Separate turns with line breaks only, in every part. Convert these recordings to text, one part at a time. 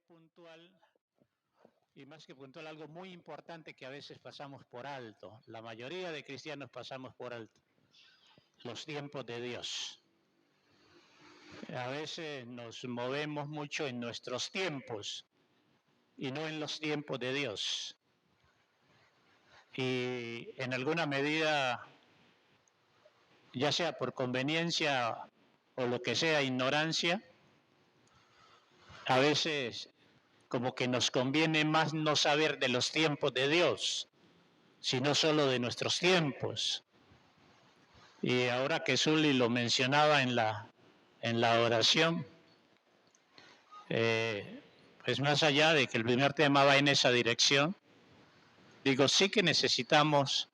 puntual, y más que puntual, algo muy importante que a veces pasamos por alto. La mayoría de cristianos pasamos por alto los tiempos de Dios. A veces nos movemos mucho en nuestros tiempos y no en los tiempos de Dios. Y en alguna medida, ya sea por conveniencia o lo que sea, ignorancia, a veces como que nos conviene más no saber de los tiempos de Dios, sino solo de nuestros tiempos. Y ahora que Zully lo mencionaba en la oración, pues más allá de que el primer tema va en esa dirección, digo, sí que necesitamos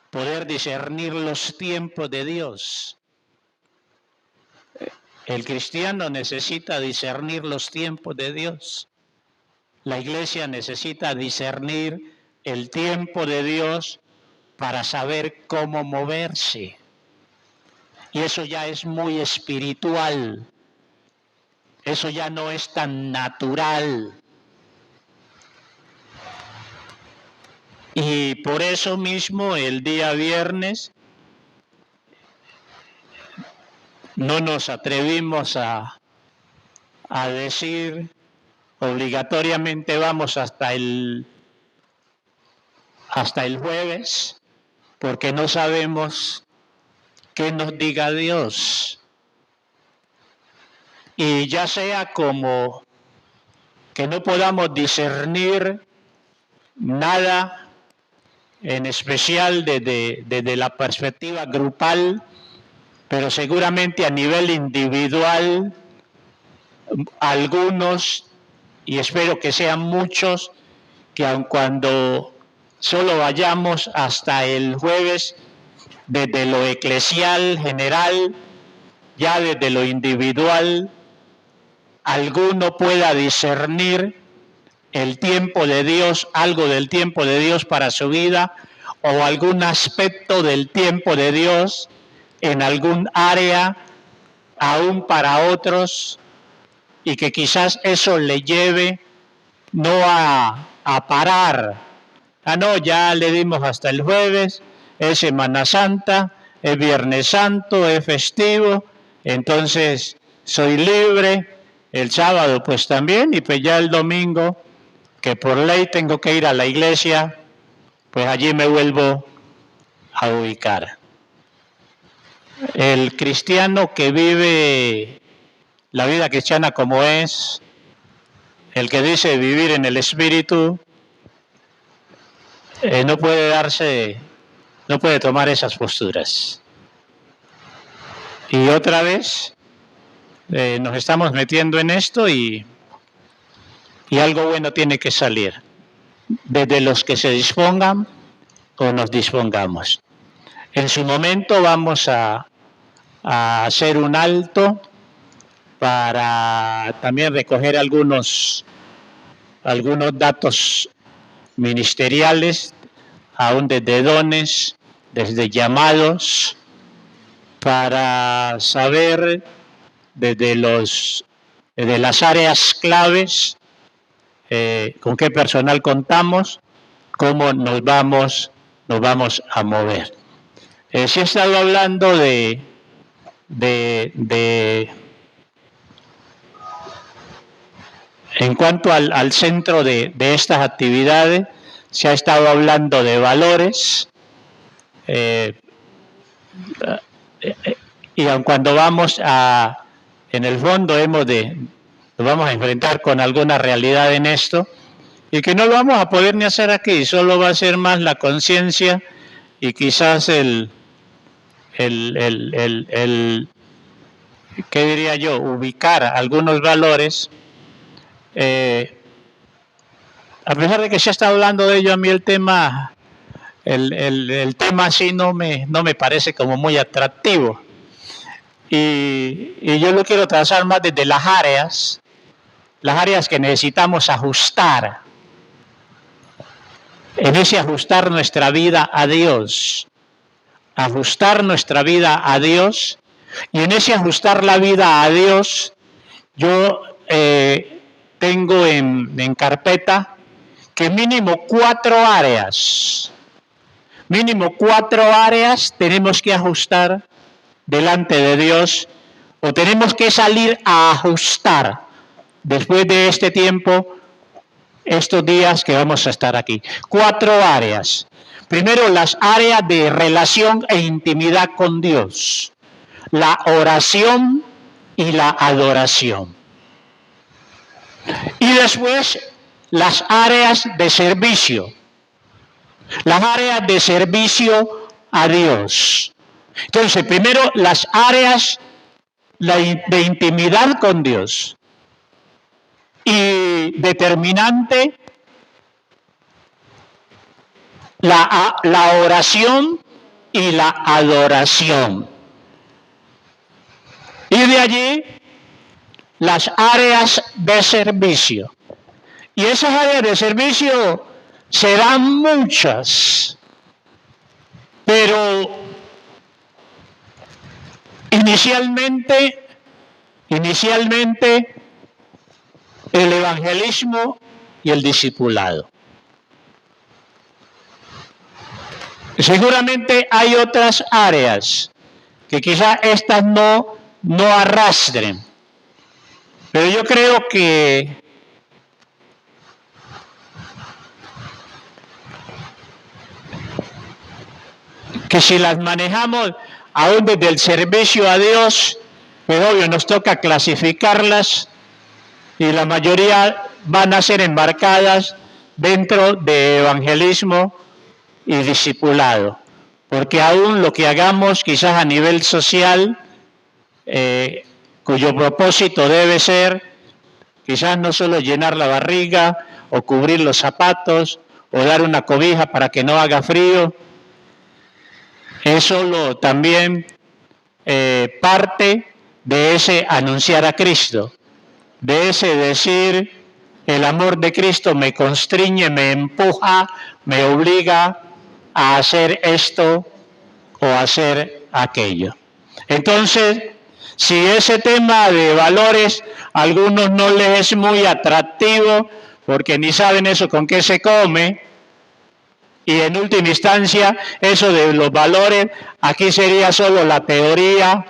poder discernir los tiempos de Dios. El cristiano necesita discernir los tiempos de Dios. La iglesia necesita discernir el tiempo de Dios para saber cómo moverse. Y eso ya es muy espiritual. Eso ya no es tan natural. Y por eso mismo el día viernes no nos atrevimos a decir obligatoriamente vamos hasta el jueves, porque no sabemos qué nos diga Dios. Y ya sea como que no podamos discernir nada en especial desde la perspectiva grupal, pero seguramente a nivel individual, algunos, y espero que sean muchos, que aun cuando solo vayamos hasta el jueves, desde lo eclesial general, ya desde lo individual, alguno pueda discernir el tiempo de Dios, algo del tiempo de Dios para su vida, o algún aspecto del tiempo de Dios en algún área, aún para otros, y que quizás eso le lleve no a parar. No, ya le dimos hasta el jueves, es Semana Santa, es Viernes Santo, es festivo, entonces soy libre, el sábado pues también, y pues ya el domingo, que por ley tengo que ir a la iglesia, pues allí me vuelvo a ubicar. El cristiano que vive la vida cristiana como es, el que dice vivir en el Espíritu, no puede tomar esas posturas. Y otra vez nos estamos metiendo en esto y algo bueno tiene que salir, desde los que se dispongan o nos dispongamos. En su momento vamos a hacer un alto para también recoger algunos datos ministeriales, aún desde dones, desde llamados, para saber desde las áreas claves con qué personal contamos, cómo nos vamos a mover. Se ha estado hablando en cuanto al centro de estas actividades, se ha estado hablando de valores, y aun cuando vamos en el fondo nos vamos a enfrentar con alguna realidad en esto, y que no lo vamos a poder ni hacer aquí, solo va a ser más la conciencia y quizás ¿qué diría yo? Ubicar algunos valores. A pesar de que se ha estado hablando de ello, a mí el tema así no me parece como muy atractivo. Y yo lo quiero trazar más desde las áreas que necesitamos ajustar. En ese ajustar nuestra vida a Dios. Ajustar nuestra vida a Dios. Y en ese ajustar la vida a Dios, yo tengo en carpeta, que mínimo 4 áreas tenemos que ajustar delante de Dios, o tenemos que salir a ajustar después de este tiempo, estos días que vamos a estar aquí. 4 áreas. Primero, las áreas de relación e intimidad con Dios, la oración y la adoración. Y después, las áreas de servicio. Las áreas de servicio a Dios. Entonces, primero, las áreas de intimidad con Dios. Y determinante, la oración y la adoración. Y de allí, las áreas de servicio. Y esas áreas de servicio serán muchas, pero inicialmente el evangelismo y el discipulado. Seguramente hay otras áreas que quizás estas no arrastren, pero yo creo que si las manejamos aún desde el servicio a Dios, pues obvio nos toca clasificarlas y la mayoría van a ser embarcadas dentro de evangelismo y discipulado, porque aún lo que hagamos quizás a nivel social, cuyo propósito debe ser quizás no solo llenar la barriga o cubrir los zapatos o dar una cobija para que no haga frío, es solo también parte de ese anunciar a Cristo, de ese decir, el amor de Cristo me constriñe, me empuja, me obliga a hacer esto o hacer aquello. Entonces, si ese tema de valores a algunos no les es muy atractivo, porque ni saben eso con qué se come, y en última instancia, eso de los valores, aquí sería solo la teoría,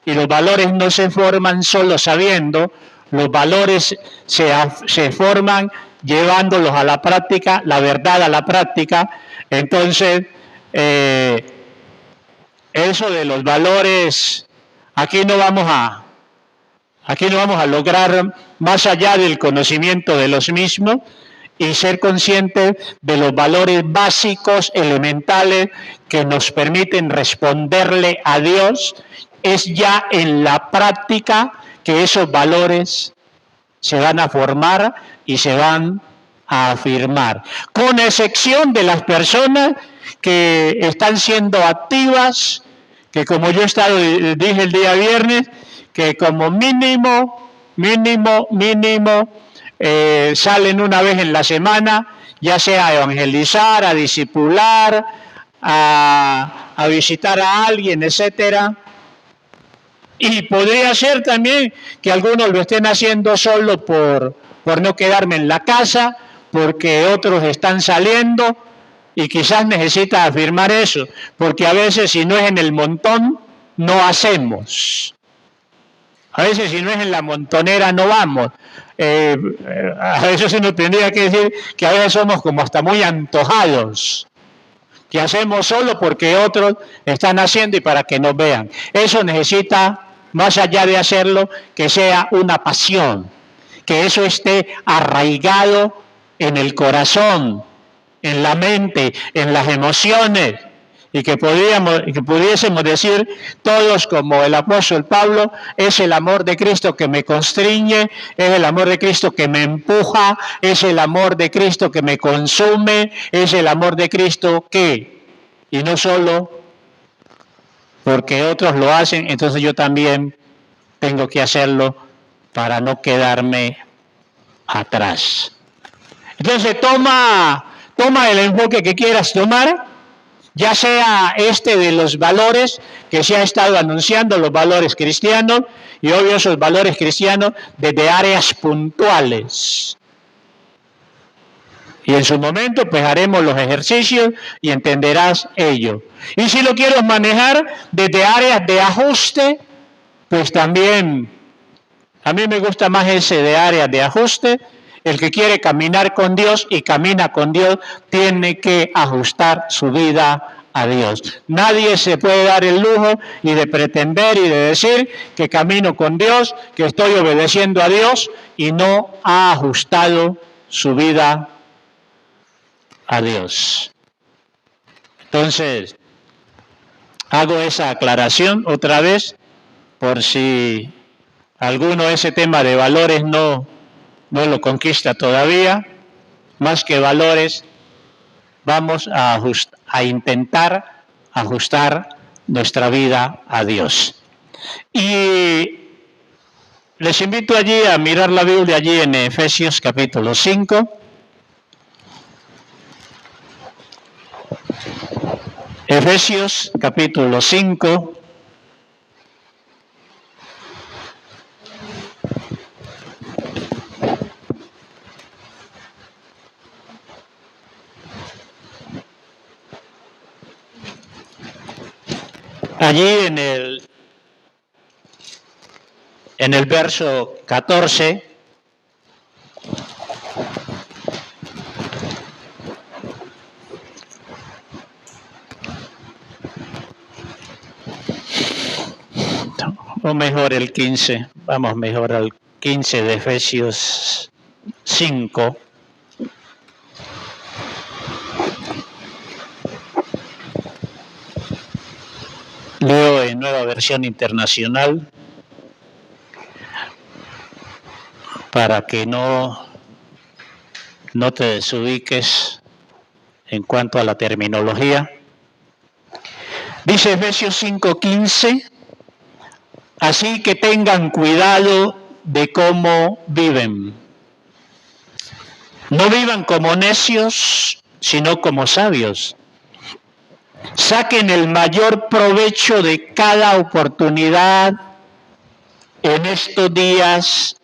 y los valores no se forman solo sabiendo, los valores se forman llevándolos a la práctica, la verdad a la práctica. Entonces, eso de los valores, aquí no vamos a lograr más allá del conocimiento de los mismos, y ser conscientes de los valores básicos, elementales, que nos permiten responderle a Dios. Es ya en la práctica que esos valores se van a formar y se van a afirmar, con excepción de las personas que están siendo activas, que como yo dije el día viernes, que como mínimo, salen una vez en la semana, ya sea a evangelizar, a discipular, a visitar a alguien, etcétera. Y podría ser también que algunos lo estén haciendo solo por no quedarme en la casa, porque otros están saliendo, y quizás necesita afirmar eso, porque a veces si no es en el montón, no hacemos. A veces si no es en la montonera no vamos. A veces se nos tendría que decir que a veces somos como hasta muy antojados, que hacemos solo porque otros están haciendo y para que nos vean. Eso necesita, más allá de hacerlo, que sea una pasión, que eso esté arraigado en el corazón, en la mente, en las emociones, y que pudiésemos decir todos como el apóstol Pablo: es el amor de Cristo que me constriñe, es el amor de Cristo que me empuja, es el amor de Cristo que me consume, es el amor de Cristo que, y no solo porque otros lo hacen, entonces yo también tengo que hacerlo para no quedarme atrás. Entonces toma el enfoque que quieras tomar, ya sea de los valores que se ha estado anunciando, los valores cristianos, y obvio esos valores cristianos desde áreas puntuales. Y en su momento pues haremos los ejercicios y entenderás ello. Y si lo quiero manejar desde áreas de ajuste, pues también a mí me gusta más ese de áreas de ajuste. El que quiere caminar con Dios y camina con Dios tiene que ajustar su vida a Dios. Nadie se puede dar el lujo y de pretender y de decir que camino con Dios, que estoy obedeciendo a Dios y no ha ajustado su vida a Dios. Entonces, hago esa aclaración otra vez por si alguno ese tema de valores no lo conquista todavía. Más que valores, vamos a intentar ajustar nuestra vida a Dios. Y les invito allí a mirar la Biblia allí en Efesios capítulo 5. Efesios capítulo 5. Allí en el verso 14, o mejor el 15, vamos mejor al 15 de Efesios 5. Leo en Nueva Versión Internacional para que no te desubiques en cuanto a la terminología. Dice Efesios 5:15, así que tengan cuidado de cómo viven. No vivan como necios, sino como sabios. Saquen el mayor provecho de cada oportunidad en estos días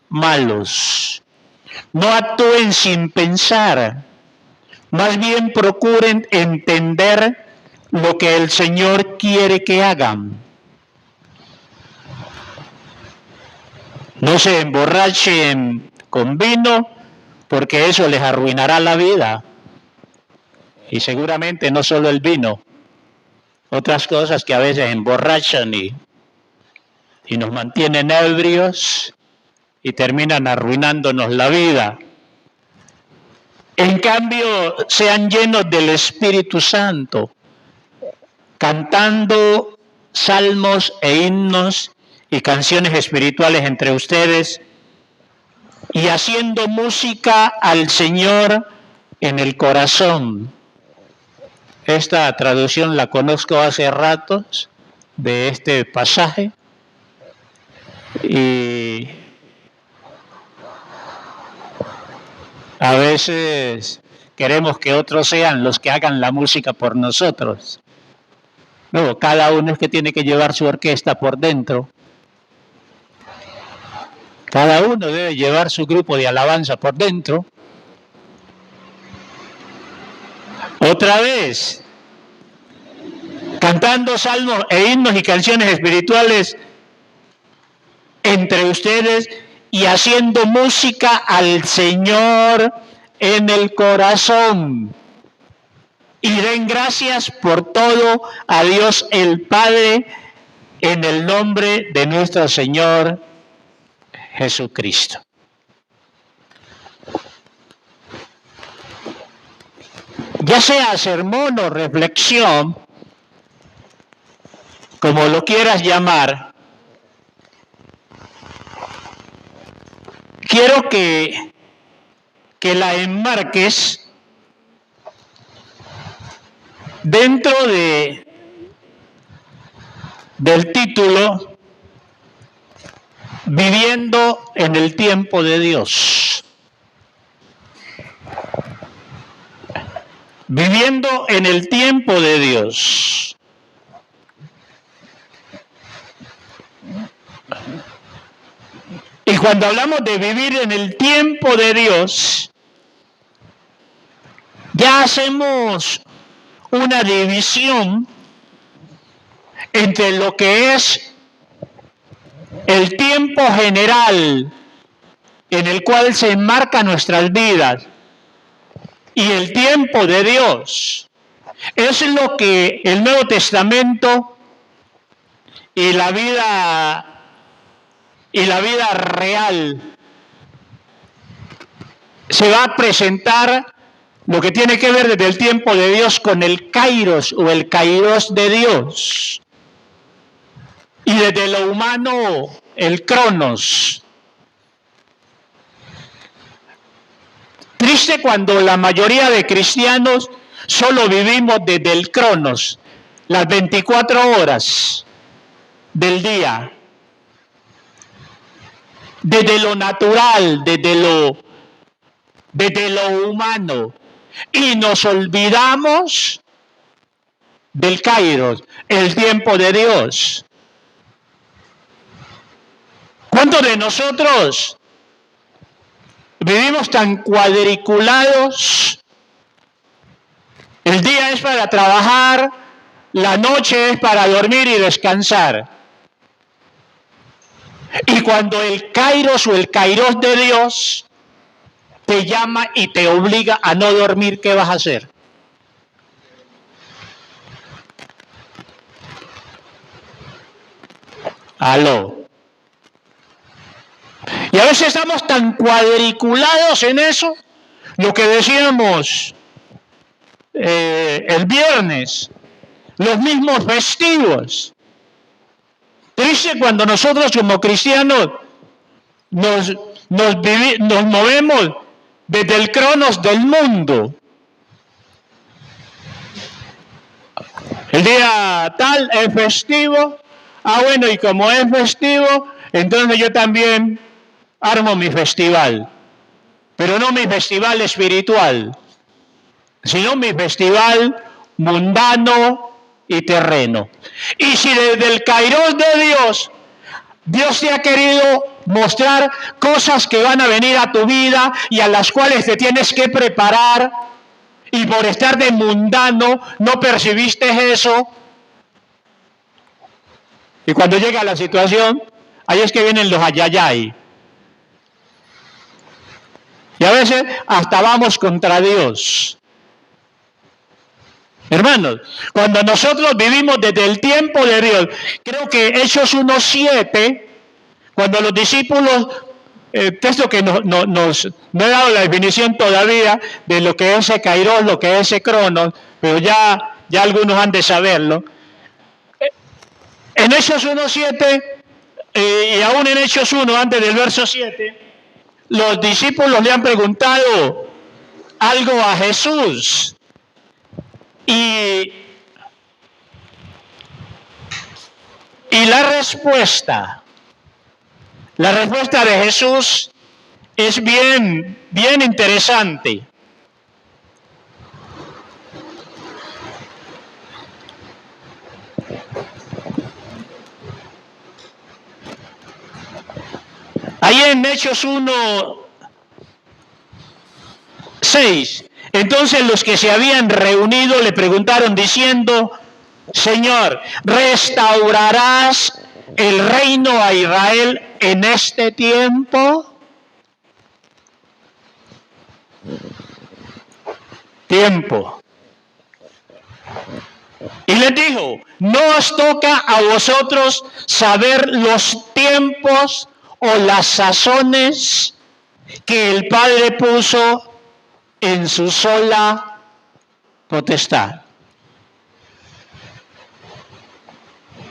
malos. No actúen sin pensar, más bien procuren entender lo que el Señor quiere que hagan. No se emborrachen con vino, porque eso les arruinará la vida. Y seguramente no solo el vino, otras cosas que a veces emborrachan y nos mantienen ebrios y terminan arruinándonos la vida. En cambio, sean llenos del Espíritu Santo, cantando salmos e himnos y canciones espirituales entre ustedes y haciendo música al Señor en el corazón. Esta traducción la conozco hace ratos de este pasaje y a veces queremos que otros sean los que hagan la música por nosotros. No, cada uno es que tiene que llevar su orquesta por dentro. Cada uno debe llevar su grupo de alabanza por dentro. Otra vez, cantando salmos e himnos y canciones espirituales entre ustedes y haciendo música al Señor en el corazón. Y den gracias por todo a Dios el Padre en el nombre de nuestro Señor Jesucristo. Ya sea sermón o reflexión, como lo quieras llamar, quiero que la enmarques dentro del título Viviendo en el tiempo de Dios. viviendo en el tiempo de Dios. Y cuando hablamos de vivir en el tiempo de Dios, ya hacemos una división entre lo que es el tiempo general en el cual se enmarcan nuestras vidas y el tiempo de Dios. Es lo que el Nuevo Testamento y la vida real se va a presentar, lo que tiene que ver desde el tiempo de Dios con el kairos o el kairos de Dios, y desde lo humano el cronos. Triste cuando la mayoría de cristianos solo vivimos desde el cronos, las 24 horas del día, desde lo natural, desde lo humano, y nos olvidamos del kairos, el tiempo de Dios. ¿Cuántos de nosotros vivimos tan cuadriculados? El día es para trabajar, la noche es para dormir y descansar. Y cuando el kairos o el kairos de Dios te llama y te obliga a no dormir, ¿qué vas a hacer? Aló. Y a veces estamos tan cuadriculados en eso, lo que decíamos el viernes, los mismos festivos. Triste cuando nosotros como cristianos nos movemos desde el cronos del mundo. El día tal es festivo, bueno, y como es festivo, entonces yo también armo mi festival, pero no mi festival espiritual, sino mi festival mundano y terreno. Y si desde el kairos de Dios, Dios te ha querido mostrar cosas que van a venir a tu vida y a las cuales te tienes que preparar, y por estar de mundano no percibiste eso, y cuando llega la situación, ahí es que vienen los ayayay. Y a veces hasta vamos contra Dios. Hermanos, cuando nosotros vivimos desde el tiempo de Dios, creo que Hechos 1:7, cuando los discípulos, texto que no he dado la definición todavía de lo que es ese kairos, lo que es ese cronos, pero ya algunos han de saberlo. En Hechos 1:7, y aún en Hechos 1, antes del verso 7, los discípulos le han preguntado algo a Jesús. Y la respuesta de Jesús es bien interesante. Ahí en Hechos 1:6, entonces los que se habían reunido le preguntaron diciendo: Señor, ¿restaurarás el reino a Israel en este tiempo? Y les dijo: no os toca a vosotros saber los tiempos o las sazones que el Padre puso en su sola potestad.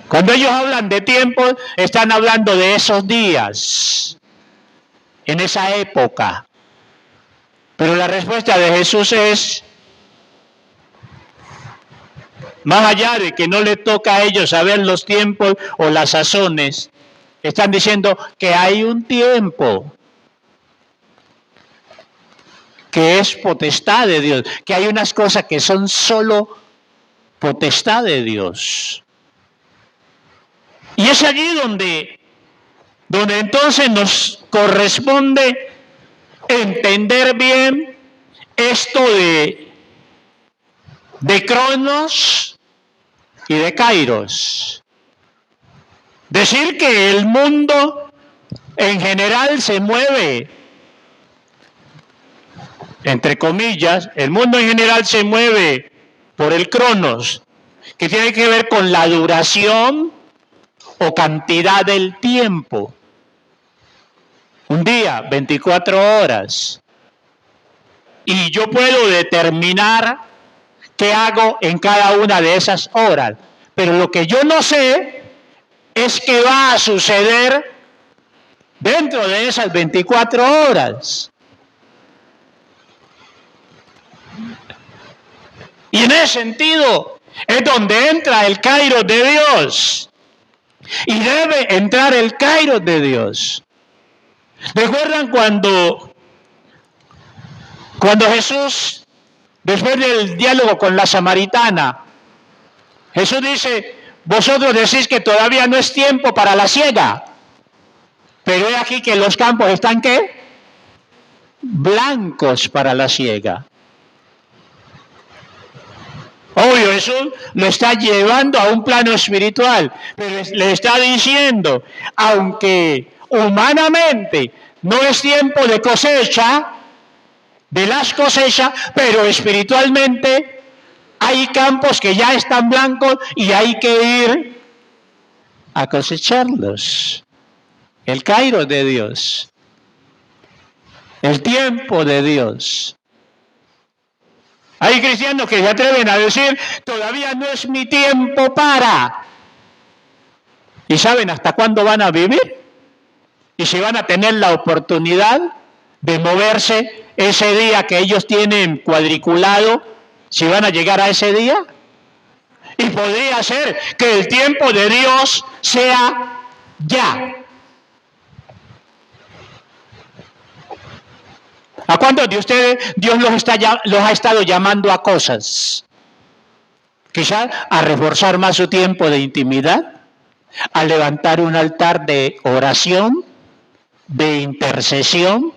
Cuando ellos hablan de tiempos, están hablando de esos días, en esa época. Pero la respuesta de Jesús es: más allá de que no le toca a ellos saber los tiempos o las sazones, están diciendo que hay un tiempo que es potestad de Dios, que hay unas cosas que son solo potestad de Dios. Y es allí donde entonces nos corresponde entender bien esto de Cronos y de Kairos. Decir que el mundo en general se mueve, entre comillas, el mundo en general se mueve por el Cronos, que tiene que ver con la duración o cantidad del tiempo. Un día, 24 horas. Y yo puedo determinar qué hago en cada una de esas horas. Pero lo que yo no sé es qué va a suceder dentro de esas 24 horas. Y en ese sentido es donde entra el Kairos de Dios. Y debe entrar el Kairos de Dios. ¿Recuerdan cuando Jesús, después del diálogo con la samaritana, Jesús dice, vosotros decís que todavía no es tiempo para la siega, pero he aquí que los campos están, ¿qué? Blancos para la siega. Obvio, Jesús lo está llevando a un plano espiritual, pero le está diciendo, aunque humanamente no es tiempo de cosecha, de las cosechas, pero espiritualmente hay campos que ya están blancos y hay que ir a cosecharlos. El Kairos de Dios, el tiempo de Dios. Hay cristianos que se atreven a decir, todavía no es mi tiempo para. ¿Y saben hasta cuándo van a vivir? Y si van a tener la oportunidad de moverse ese día que ellos tienen cuadriculado, si van a llegar a ese día. Y podría ser que el tiempo de Dios sea ya. ¿A cuántos de ustedes Dios los ha estado llamando a cosas? Quizás a reforzar más su tiempo de intimidad, a levantar un altar de oración, de intercesión.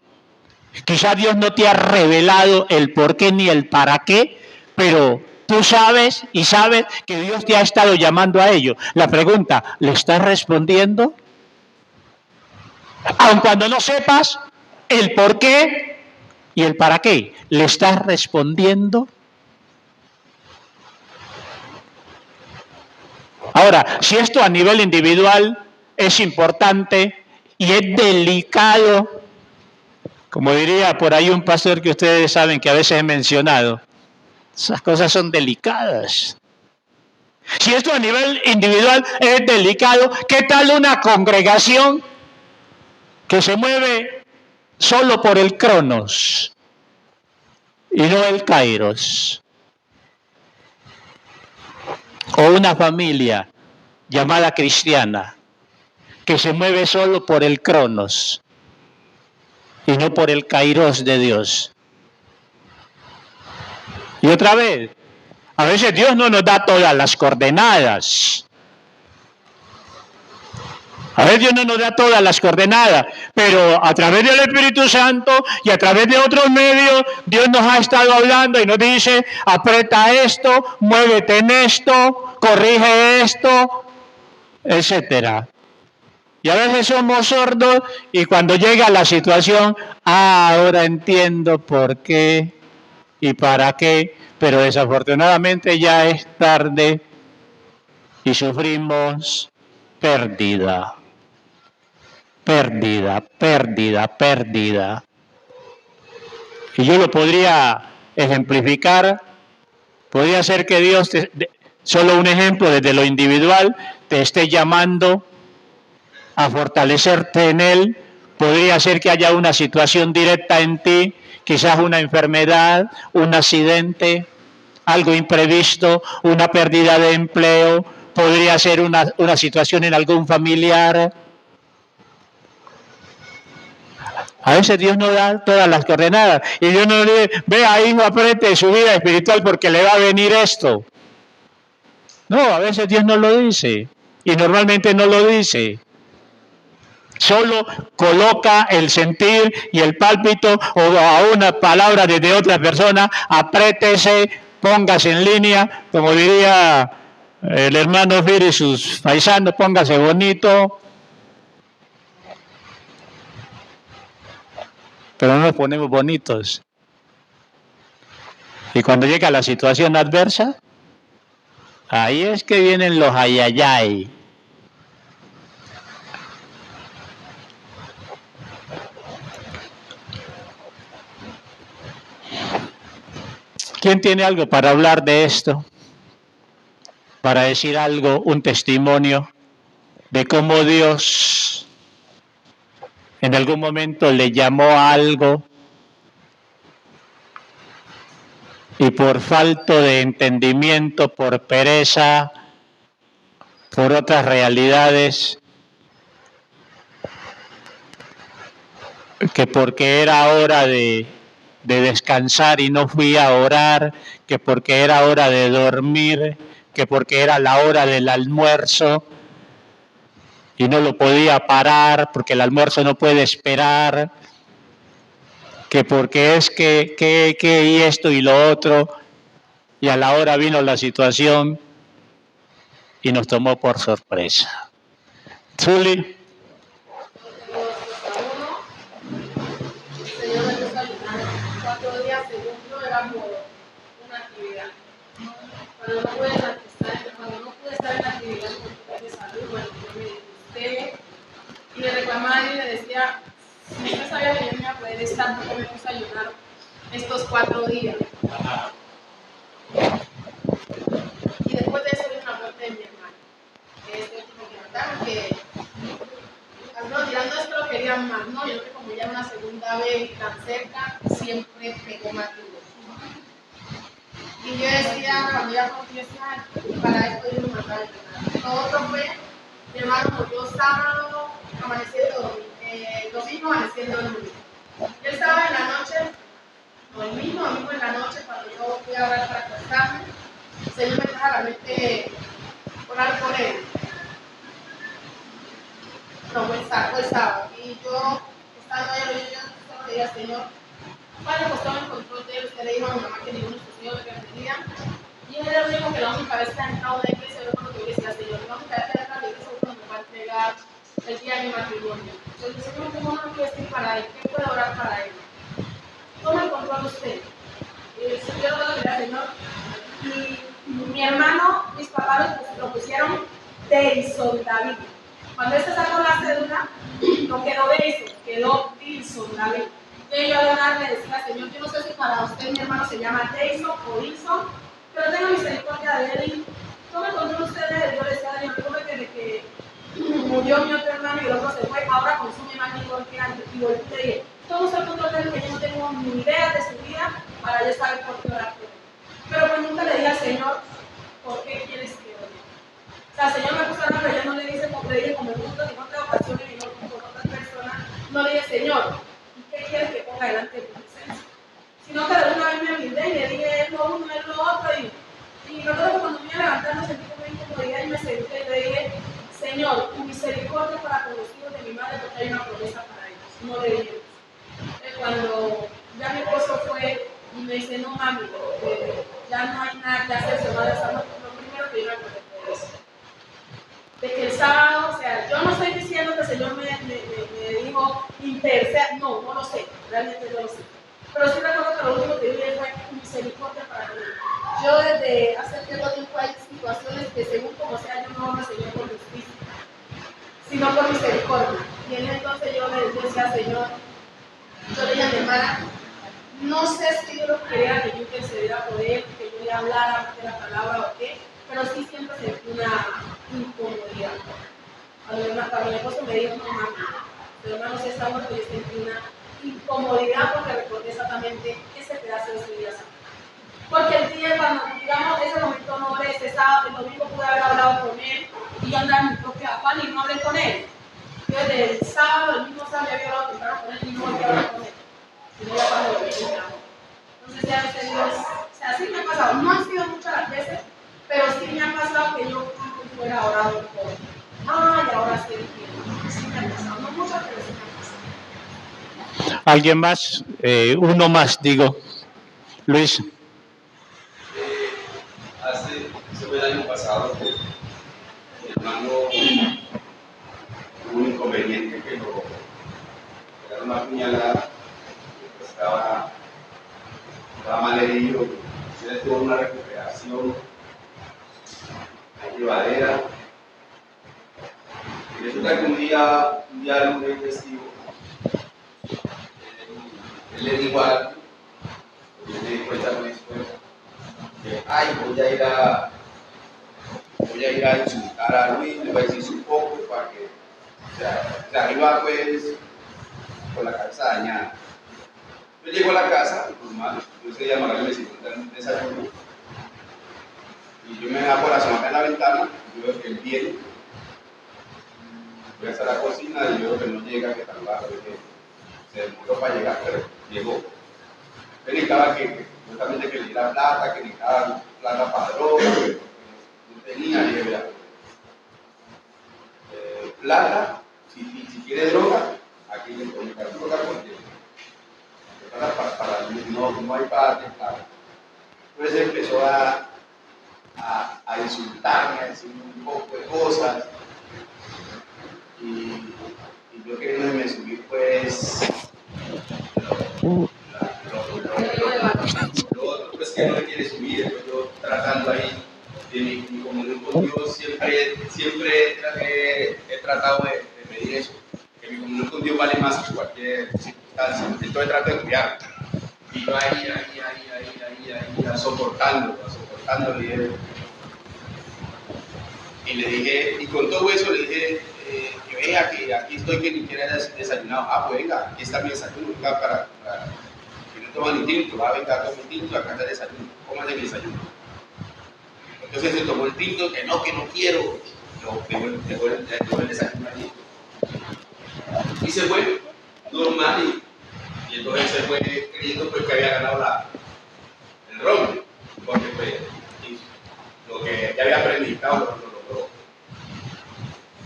Quizás Dios no te ha revelado el por qué ni el para qué, pero tú sabes y sabes que Dios te ha estado llamando a ello. La pregunta, ¿le estás respondiendo? Aun cuando no sepas el por qué y el para qué, ¿le estás respondiendo? Ahora, si esto a nivel individual es importante y es delicado, como diría por ahí un pastor que ustedes saben que a veces he mencionado, esas cosas son delicadas. Si esto a nivel individual es delicado, ¿qué tal una congregación que se mueve solo por el Cronos y no el Kairos? O una familia llamada cristiana que se mueve solo por el Cronos y no por el Kairos de Dios. Y otra vez, a veces Dios no nos da todas las coordenadas. A veces Dios no nos da todas las coordenadas, pero a través del Espíritu Santo y a través de otros medios, Dios nos ha estado hablando y nos dice, aprieta esto, muévete en esto, corrige esto, etcétera. Y a veces somos sordos y cuando llega la situación, ahora entiendo por qué y para qué, pero desafortunadamente ya es tarde y sufrimos pérdida. Y yo lo podría ejemplificar, podría ser que Dios, solo un ejemplo desde lo individual, te esté llamando a fortalecerte en Él. Podría ser que haya una situación directa en ti, quizás una enfermedad, un accidente, algo imprevisto, una pérdida de empleo, podría ser una situación en algún familiar. A veces Dios no da todas las coordenadas y Dios no le dice, vea hijo, apriete su vida espiritual porque le va a venir esto. No, a veces Dios no lo dice y normalmente no lo dice. Solo coloca el sentir y el pálpito o a una palabra de otra persona, apriétese, póngase en línea, como diría el hermano Fir y sus paisanos, póngase bonito. Pero no nos ponemos bonitos. Y cuando llega la situación adversa, ahí es que vienen los ayayay. ¿Quién tiene algo para hablar de esto? Para decir algo, un testimonio de cómo Dios en algún momento le llamó a algo y por falta de entendimiento, por pereza, por otras realidades, que porque era hora de descansar y no fui a orar, que porque era hora de dormir, que porque era la hora del almuerzo y no lo podía parar porque el almuerzo no puede esperar, que porque es que y esto y lo otro, y a la hora vino la situación y nos tomó por sorpresa. Truly.
Y le reclamaba y le decía, si usted sabía que yo no iba a poder estar, ¿por qué me puse a ayunar estos 4 días? Y después de eso vino la muerte de mi hermano, que es el tipo que mataron, que no, tirando esto lo querían más, ¿no? Yo creo que como ya una segunda vez tan cerca, siempre pegó más duro. Y yo decía, cuando ya confiesa, para esto yo no me mataba de nada. Lo otro fue, mi hermano murió sábado, amaneciendo domingo, amaneciendo domingo. Yo estaba en la noche, o el mismo domingo en la noche, cuando yo fui a orar para acostarme, el Señor me trajo a la mente orar por él. No, fue el sábado. Y yo, estando ahí, yo le dije al Señor, Padre, pues toma el control de él. Usted le dijo a mi mamá que ninguno de sus hijos le pertenecía. Y él era el único que la única vez que ha entrado a la iglesia, yo cuando yo le decía, Señor, la única vez que ha entrado a la iglesia, uno me va a entregar el día de mi matrimonio. Entonces, Señor, ¿cómo no quiero decir para él? ¿Qué puedo orar para él? Toma el control usted. Y el Señor lo dirá, Señor. Y mi hermano, mis papás lo pusieron Deison David. Cuando este sacó la cédula, no quedó Deison, quedó Dilson David. Entonces yo a orar le decía, Señor, yo no sé si para usted mi hermano se llama Deison o Dilson, pero tenga misericordia de él y tome control ustedes. Yo le decía, Señor, recuerde que murió mi otro hermano y el otro se fue, ahora consume más igual que antes. Y yo le dije, toma el control de él, que yo no tengo ni idea de su vida para yo saber por qué orar por él. Pero pues nunca le dije al Señor, ¿por qué quieres que ore? O sea, el Señor me puso a hablar, pero yo no le dije como mundo, ni en otras ocasiones, ni con otras personas. No le dije, Señor, ¿qué quieres que ponga delante de tu presencia? Sino que de una vez me blindé y le dije, es lo uno, es lo otro. Y recuerdo que cuando me iba a levantar me sentí como incomodidad y me senté y le dije, Señor, tu misericordia para con los hijos de mi madre, porque hay una promesa para ellos. No le dije eso. Cuando ya mi esposo fue y me dice, no mami, ya no hay nada que hacer, se va a desarmar. Lo primero que yo me acordé fue eso. De que el sábado, o sea, yo no estoy diciendo que el Señor me dijo interceda, no lo sé, realmente no lo sé. Pero sí recuerdo que lo último que dije fue misericordia para mí. Yo desde hace cierto tiempo hay situaciones que según como sea yo no oro al Señor por justicia, sino por misericordia. Y en entonces yo le decía al Señor, yo le dije a mi hermana, no sé si Dios quería que yo intercediera por él, que yo le hablara de la palabra o qué, pero sí siempre sentí una incomodidad. Cuando mi esposo me dijo, no mami, pero hermano, si está muerto, yo sentí una incomodidad porque recordé exactamente ese pedazo de su vida. Porque el día, cuando digamos, ese momento no oré, ese sábado, el domingo pude haber hablado con él y yo andaba en mi propia afán y no hablé con él. Yo desde el sábado, el mismo sábado, había hablado temprano con él y no volví a hablar con él. Y ya cuando lo vi, entonces ya usted Dios, o sea, sí me ha pasado, no han sido muchas las veces, pero sí me ha pasado que yo fuera orado por, y ahora estoy bien. Sí me ha pasado, no muchas, pero sí me ha pasado.
¿Alguien más? Uno más, digo. Luis.
Eso fue el año pasado, mi hermano tuvo un inconveniente que lo era una puñalada, estaba mal herido, él tuvo una recuperación llevadera. Y resulta que un día lunes festivo, él le dijo algo, yo me di cuenta con después, que voy a ir a insultar a Luis, le voy a decir su poco para que se arriba pues con la cabeza dañada. Yo llego a la casa, normal, yo ese día Magali me sirvió un desayuno y yo me hago la sombra en la ventana, yo veo que él viene, voy hasta la cocina y veo que no llega, que tan bajo, que se demoró para llegar, pero llegó. Yo necesitaba justamente que le diera plata, que necesitaba plata para droga, no tenía, y yo plata, si quiere droga, aquí le puedo buscar droga porque no hay para plata. Entonces empezó a insultarme, a decir un poco de cosas, y yo queriendo me subí pues lo otro pues que no me quiere subir, yo tratando ahí de mi comunión con Dios, siempre he tratado de medir eso, que mi comunión con Dios vale más que cualquier circunstancia, entonces trato de cuidarme. Y yo ahí, soportando, y le dije, y con todo eso le dije, que venga, que aquí estoy, que ni siquiera desayunado. Pues venga, aquí está mi desayuno, venga para que no toma ni tinto, venga, toma un tinto, acá está el desayuno, cómase mi desayuno. Entonces se tomó el tinto, que no quiero, dejó el desayuno allí. Y se fue, normal, y entonces se fue creyendo pues, que había ganado el ron, porque pues, lo que ya había premeditado lo logró.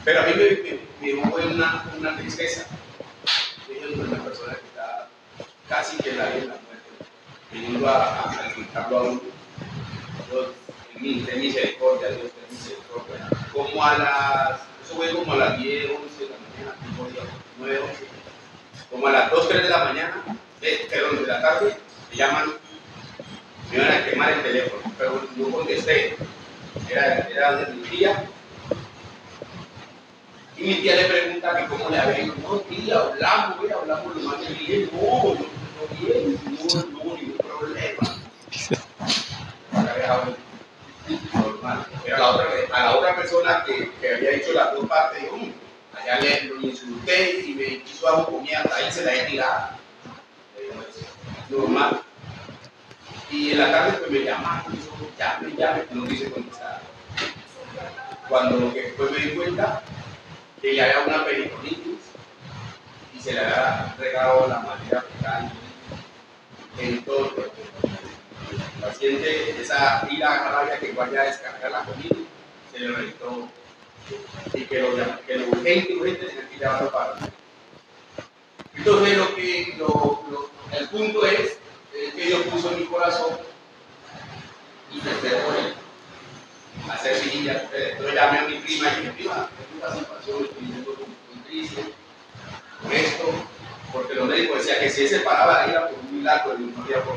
Pero a mí me hubo una tristeza. Ella es una persona que está casi que en la vida de la muerte, viniendo a enfrentarlo a uno. Dios, ten misericordia, Dios, ten misericordia. Eso fue como a las 10, 11 de la mañana, 9, 11. Como a las 2, 3 de la mañana, perdón, de la tarde, me llaman, me iban a quemar el teléfono, pero yo contesté, era de mi tía, y mi tía le pregunta que cómo le había ido. No, tía, hablamos lo más que bien, no bien, no, ningún problema. Normal. Pero a la otra persona que había hecho las dos partes, dijo, allá lo insulté y me hizo algo comida, ahí se la he tirado. Normal. Y en la tarde pues me llamaron, llame, no quise contestar. Cuando lo que después me di cuenta que ya había una peritonitis y se le había regado la manera africana en todo el cuerpo. El paciente, esa ira rabia que vaya a descargar la comida, se le reventó y que lo urgente tenía que llevarlo para. Entonces el punto es que Dios puso en mi corazón y me por él hacer vigillas. Entonces llamé a mi prima y mi prima, esta situación, estoy yendo muy triste por esto, porque los médicos decían que si él se paraba era por un milagro,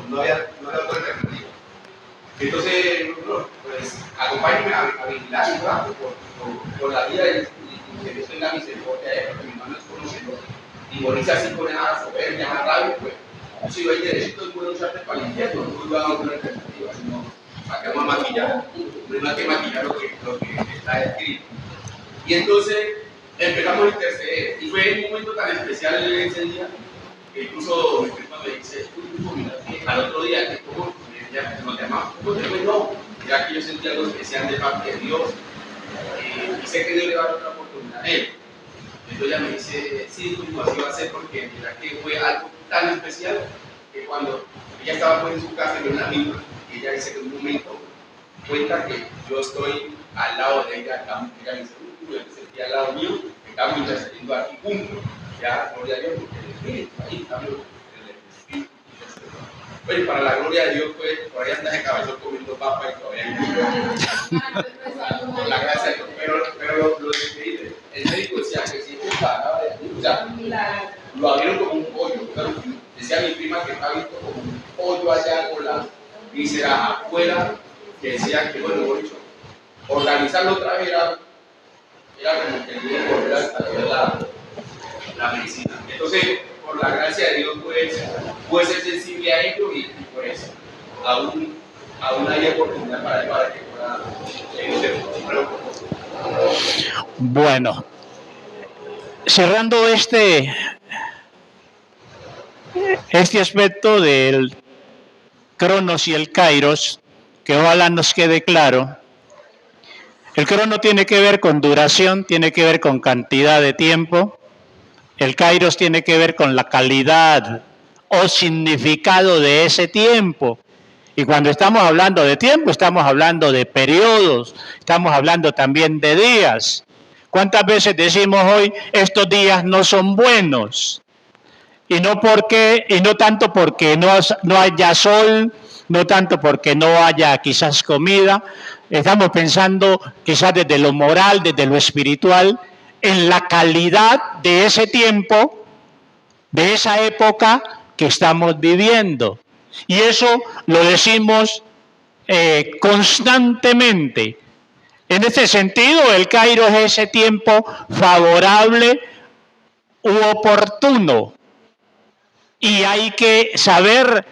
no había otra alternativa. Entonces, pues acompáñenme a vigilar y trabajo por la vida y que Dios tenga misericordia de él, porque mi hermano es conocido. Y morirse así con nada soberbia, más rabia, pues, si yo hay derechito, es bueno echarte para el infierno, no iba a dar una alternativa, sino para que vamos a maquillar, no hay que maquillar lo que está escrito. Y entonces empezamos a interceder, y fue un momento tan especial ese día, que incluso mi prima me dice, mira, que al otro día, que como ya nos llamamos, no, ya que yo sentí algo especial de parte de Dios, y sé que Dios le va a dar otra oportunidad a él. Entonces ella me dice, sí, así va a ser porque mira que fue algo tan especial que cuando ella estaba pues en su casa y una amiga, ella dice que en un momento cuenta que yo estoy al lado de ella, ella me dice, yo me sentí al lado mío, que estamos intercediendo aquí juntos, ya, gloria a Dios, porque el Espíritu, ahí estamos, el Espíritu. Bueno, para la gloria de Dios, pues, por ahí anda de cabezón comiendo papa y todavía por la gracia de Dios. Pero lo increíble, el médico decía que si esto estaba de aquí, o sea, lo abrieron como un pollo. Claro, decía mi prima que estaba visto como un pollo allá con la víscera afuera, que decía que, bueno, por dicho, organizarlo otra vez era como que el volver a hacer la medicina. Entonces, por la gracia de Dios, pues, puede ser sensible a ello y pues, aún hay oportunidad para que pueda
Bueno, cerrando este aspecto del Cronos y el Kairos, que ojalá nos quede claro. El Cronos tiene que ver con duración, tiene que ver con cantidad de tiempo. El Kairos tiene que ver con la calidad o significado de ese tiempo. Y cuando estamos hablando de tiempo, estamos hablando de periodos, estamos hablando también de días. ¿Cuántas veces decimos hoy, estos días no son buenos? Y no tanto porque no haya sol, no tanto porque no haya quizás comida. Estamos pensando quizás desde lo moral, desde lo espiritual, en la calidad de ese tiempo, de esa época que estamos viviendo. Y eso lo decimos constantemente. En este sentido, el Kairos es ese tiempo favorable u oportuno. Y hay que saber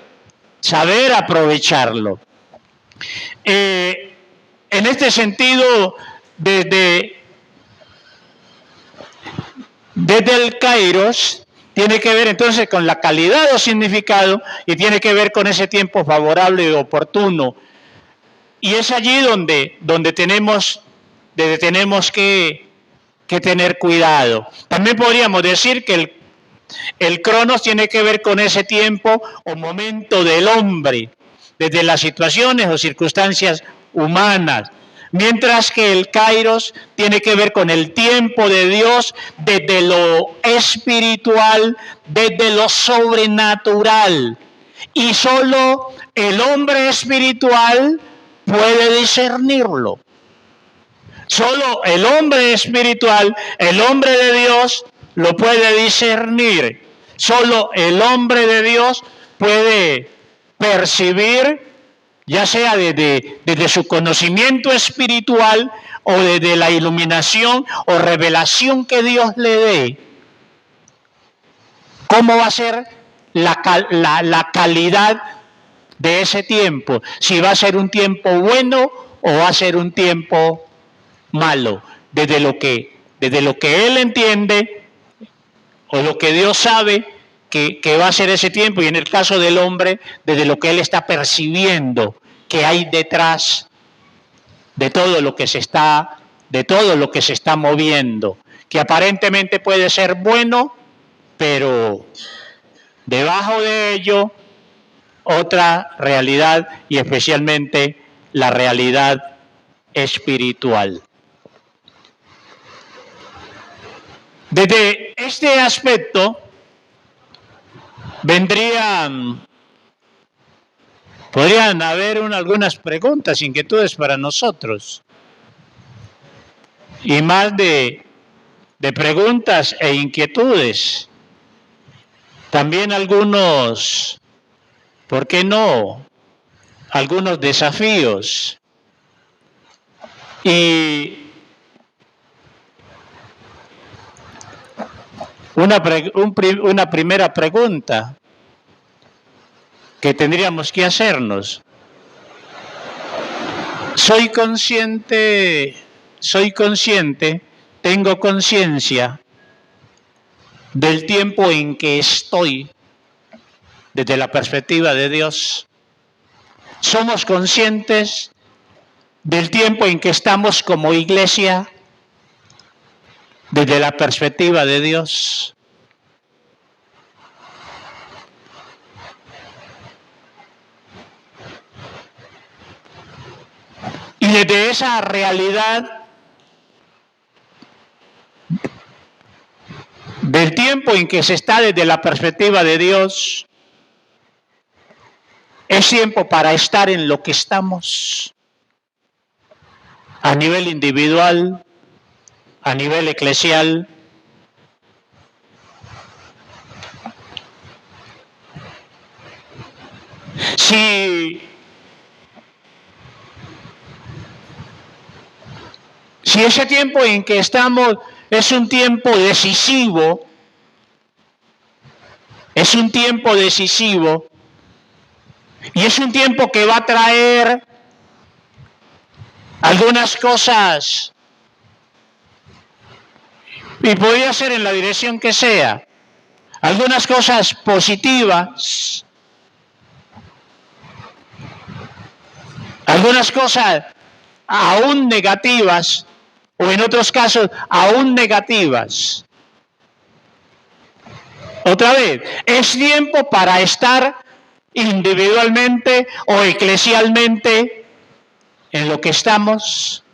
aprovecharlo. En este sentido, desde el Kairos, tiene que ver entonces con la calidad o significado y tiene que ver con ese tiempo favorable y oportuno. Y es allí donde tenemos que tener cuidado. También podríamos decir que el Cronos tiene que ver con ese tiempo o momento del hombre, desde las situaciones o circunstancias humanas. Mientras que el Kairos tiene que ver con el tiempo de Dios desde lo espiritual, desde lo sobrenatural. Y solo el hombre espiritual puede discernirlo. Solo el hombre espiritual, el hombre de Dios, lo puede discernir. Solo el hombre de Dios puede percibir, ya sea desde su conocimiento espiritual o desde la iluminación o revelación que Dios le dé, cómo va a ser la calidad de ese tiempo, si va a ser un tiempo bueno o va a ser un tiempo malo, desde lo que él entiende o lo que Dios sabe que va a ser ese tiempo, y en el caso del hombre, desde lo que él está percibiendo que hay detrás de todo lo que se está moviendo, que aparentemente puede ser bueno, pero debajo de ello otra realidad, y especialmente la realidad espiritual. Desde este aspecto podrían haber algunas preguntas, inquietudes para nosotros, y más de preguntas e inquietudes. También algunos, ¿por qué no? Algunos desafíos. Y una primera pregunta que tendríamos que hacernos. Soy consciente, tengo conciencia del tiempo en que estoy desde la perspectiva de Dios. Somos conscientes del tiempo en que estamos como iglesia desde la perspectiva de Dios. desde esa realidad del tiempo en que se está desde la perspectiva de Dios, es tiempo para estar en lo que estamos, a nivel individual, a nivel eclesial. Si ese tiempo en que estamos es un tiempo decisivo, es un tiempo decisivo, y es un tiempo que va a traer algunas cosas, y podría ser en la dirección que sea, algunas cosas positivas, algunas cosas aún negativas, o en otros casos aún negativas. Otra vez, es tiempo para estar individualmente o eclesialmente en lo que estamos.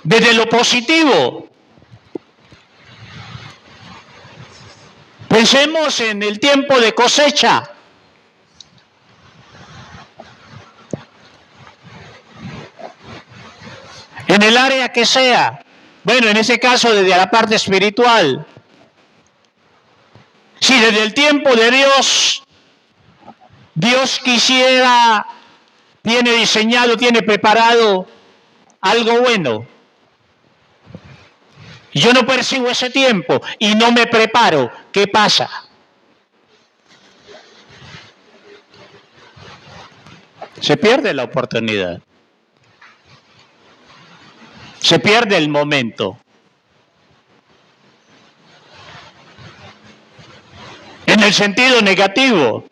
Desde lo positivo, pensemos en el tiempo de cosecha. En el área que sea. Bueno, en ese caso desde la parte espiritual. Si desde el tiempo de Dios, Dios quisiera, tiene diseñado, tiene preparado algo bueno, yo no percibo ese tiempo y no me preparo, ¿qué pasa? Se pierde la oportunidad. Se pierde el momento. En el sentido negativo.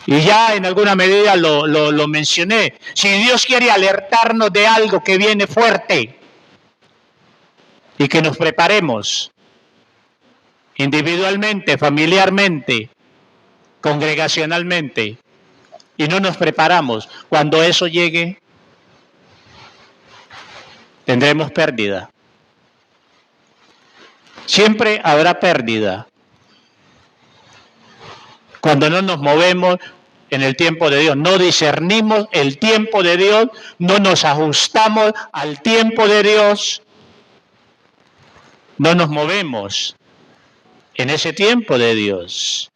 Y ya en alguna medida lo mencioné. Si Dios quiere alertarnos de algo que viene fuerte y que nos preparemos individualmente, familiarmente, congregacionalmente, y no nos preparamos, cuando eso llegue, tendremos pérdida. Siempre habrá pérdida. Cuando no nos movemos en el tiempo de Dios, no discernimos el tiempo de Dios, no nos ajustamos al tiempo de Dios, no nos movemos en ese tiempo de Dios.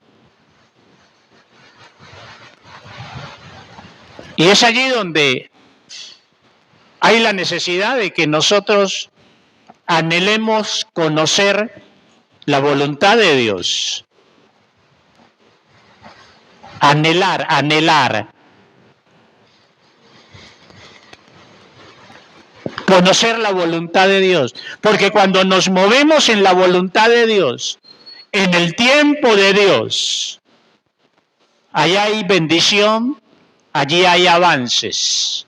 Y es allí donde hay la necesidad de que nosotros anhelemos conocer la voluntad de Dios. Anhelar. Conocer la voluntad de Dios. Porque cuando nos movemos en la voluntad de Dios, en el tiempo de Dios, allá hay bendición, allí hay avances.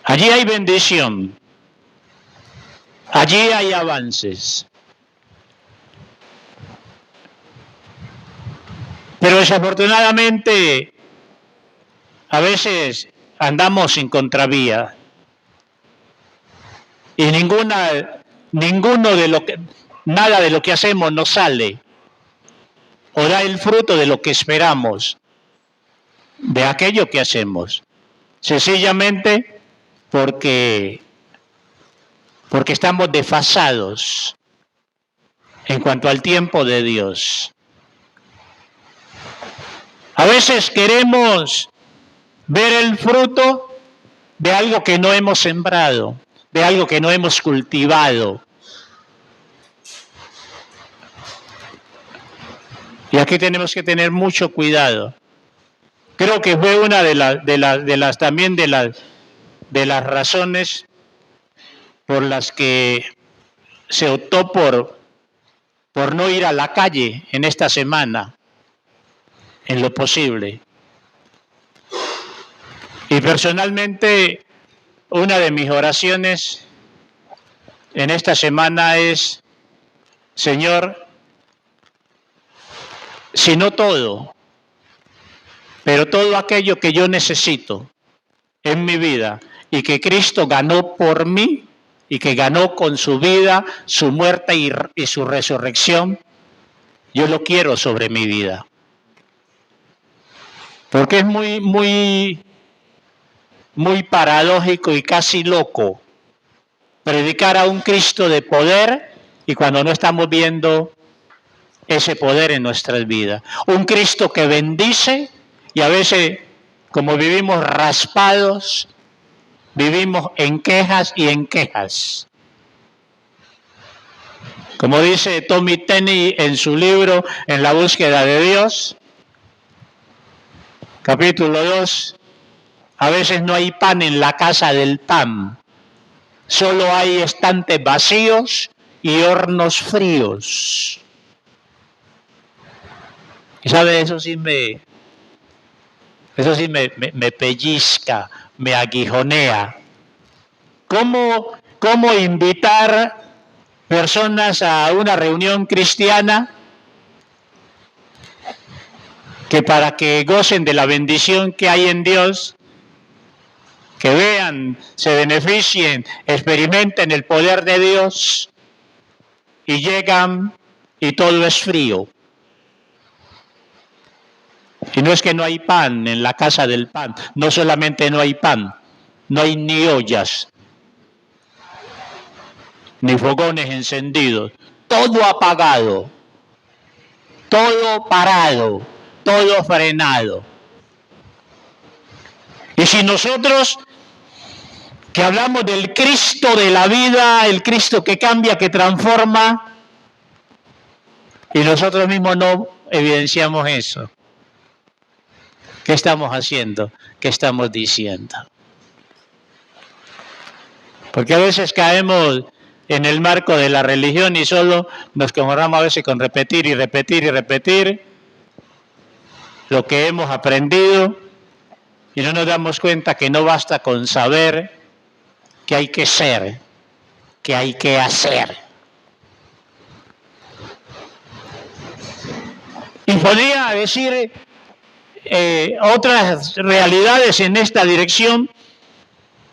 Allí hay bendición. Allí hay avances. Pero desafortunadamente, a veces andamos en contravía. Y nada de lo que hacemos nos sale. O da el fruto de lo que esperamos. De aquello que hacemos. Sencillamente porque estamos desfasados en cuanto al tiempo de Dios. A veces queremos ver el fruto de algo que no hemos sembrado, de algo que no hemos cultivado. Y aquí tenemos que tener mucho cuidado. Creo que fue una de las razones por las que se optó por no ir a la calle en esta semana, en lo posible. Y personalmente, una de mis oraciones en esta semana es: Señor, si no todo, Pero todo aquello que yo necesito en mi vida y que Cristo ganó por mí y que ganó con su vida, su muerte y su resurrección, yo lo quiero sobre mi vida. Porque es muy paradójico y casi loco predicar a un Cristo de poder y cuando no estamos viendo ese poder en nuestras vidas. Un Cristo que bendice y a veces, como vivimos raspados, vivimos en quejas y en quejas. Como dice Tommy Tenney en su libro En la búsqueda de Dios, capítulo 2, a veces no hay pan en la casa del pan, solo hay estantes vacíos y hornos fríos. Y sabe, eso sí me pellizca, me aguijonea. ¿Cómo invitar personas a una reunión cristiana que para que gocen de la bendición que hay en Dios, que vean, se beneficien, experimenten el poder de Dios y llegan y todo es frío? Y no es que no hay pan en la casa del pan, no solamente no hay pan, no hay ni ollas, ni fogones encendidos, todo apagado, todo parado, todo frenado. Y si nosotros que hablamos del Cristo de la vida, el Cristo que cambia, que transforma, y nosotros mismos no evidenciamos eso, ¿qué estamos haciendo? ¿Qué estamos diciendo? Porque a veces caemos en el marco de la religión y solo nos conformamos a veces con repetir y repetir y repetir lo que hemos aprendido y no nos damos cuenta que no basta con saber, que hay que ser, que hay que hacer. Y podría decir otras realidades en esta dirección,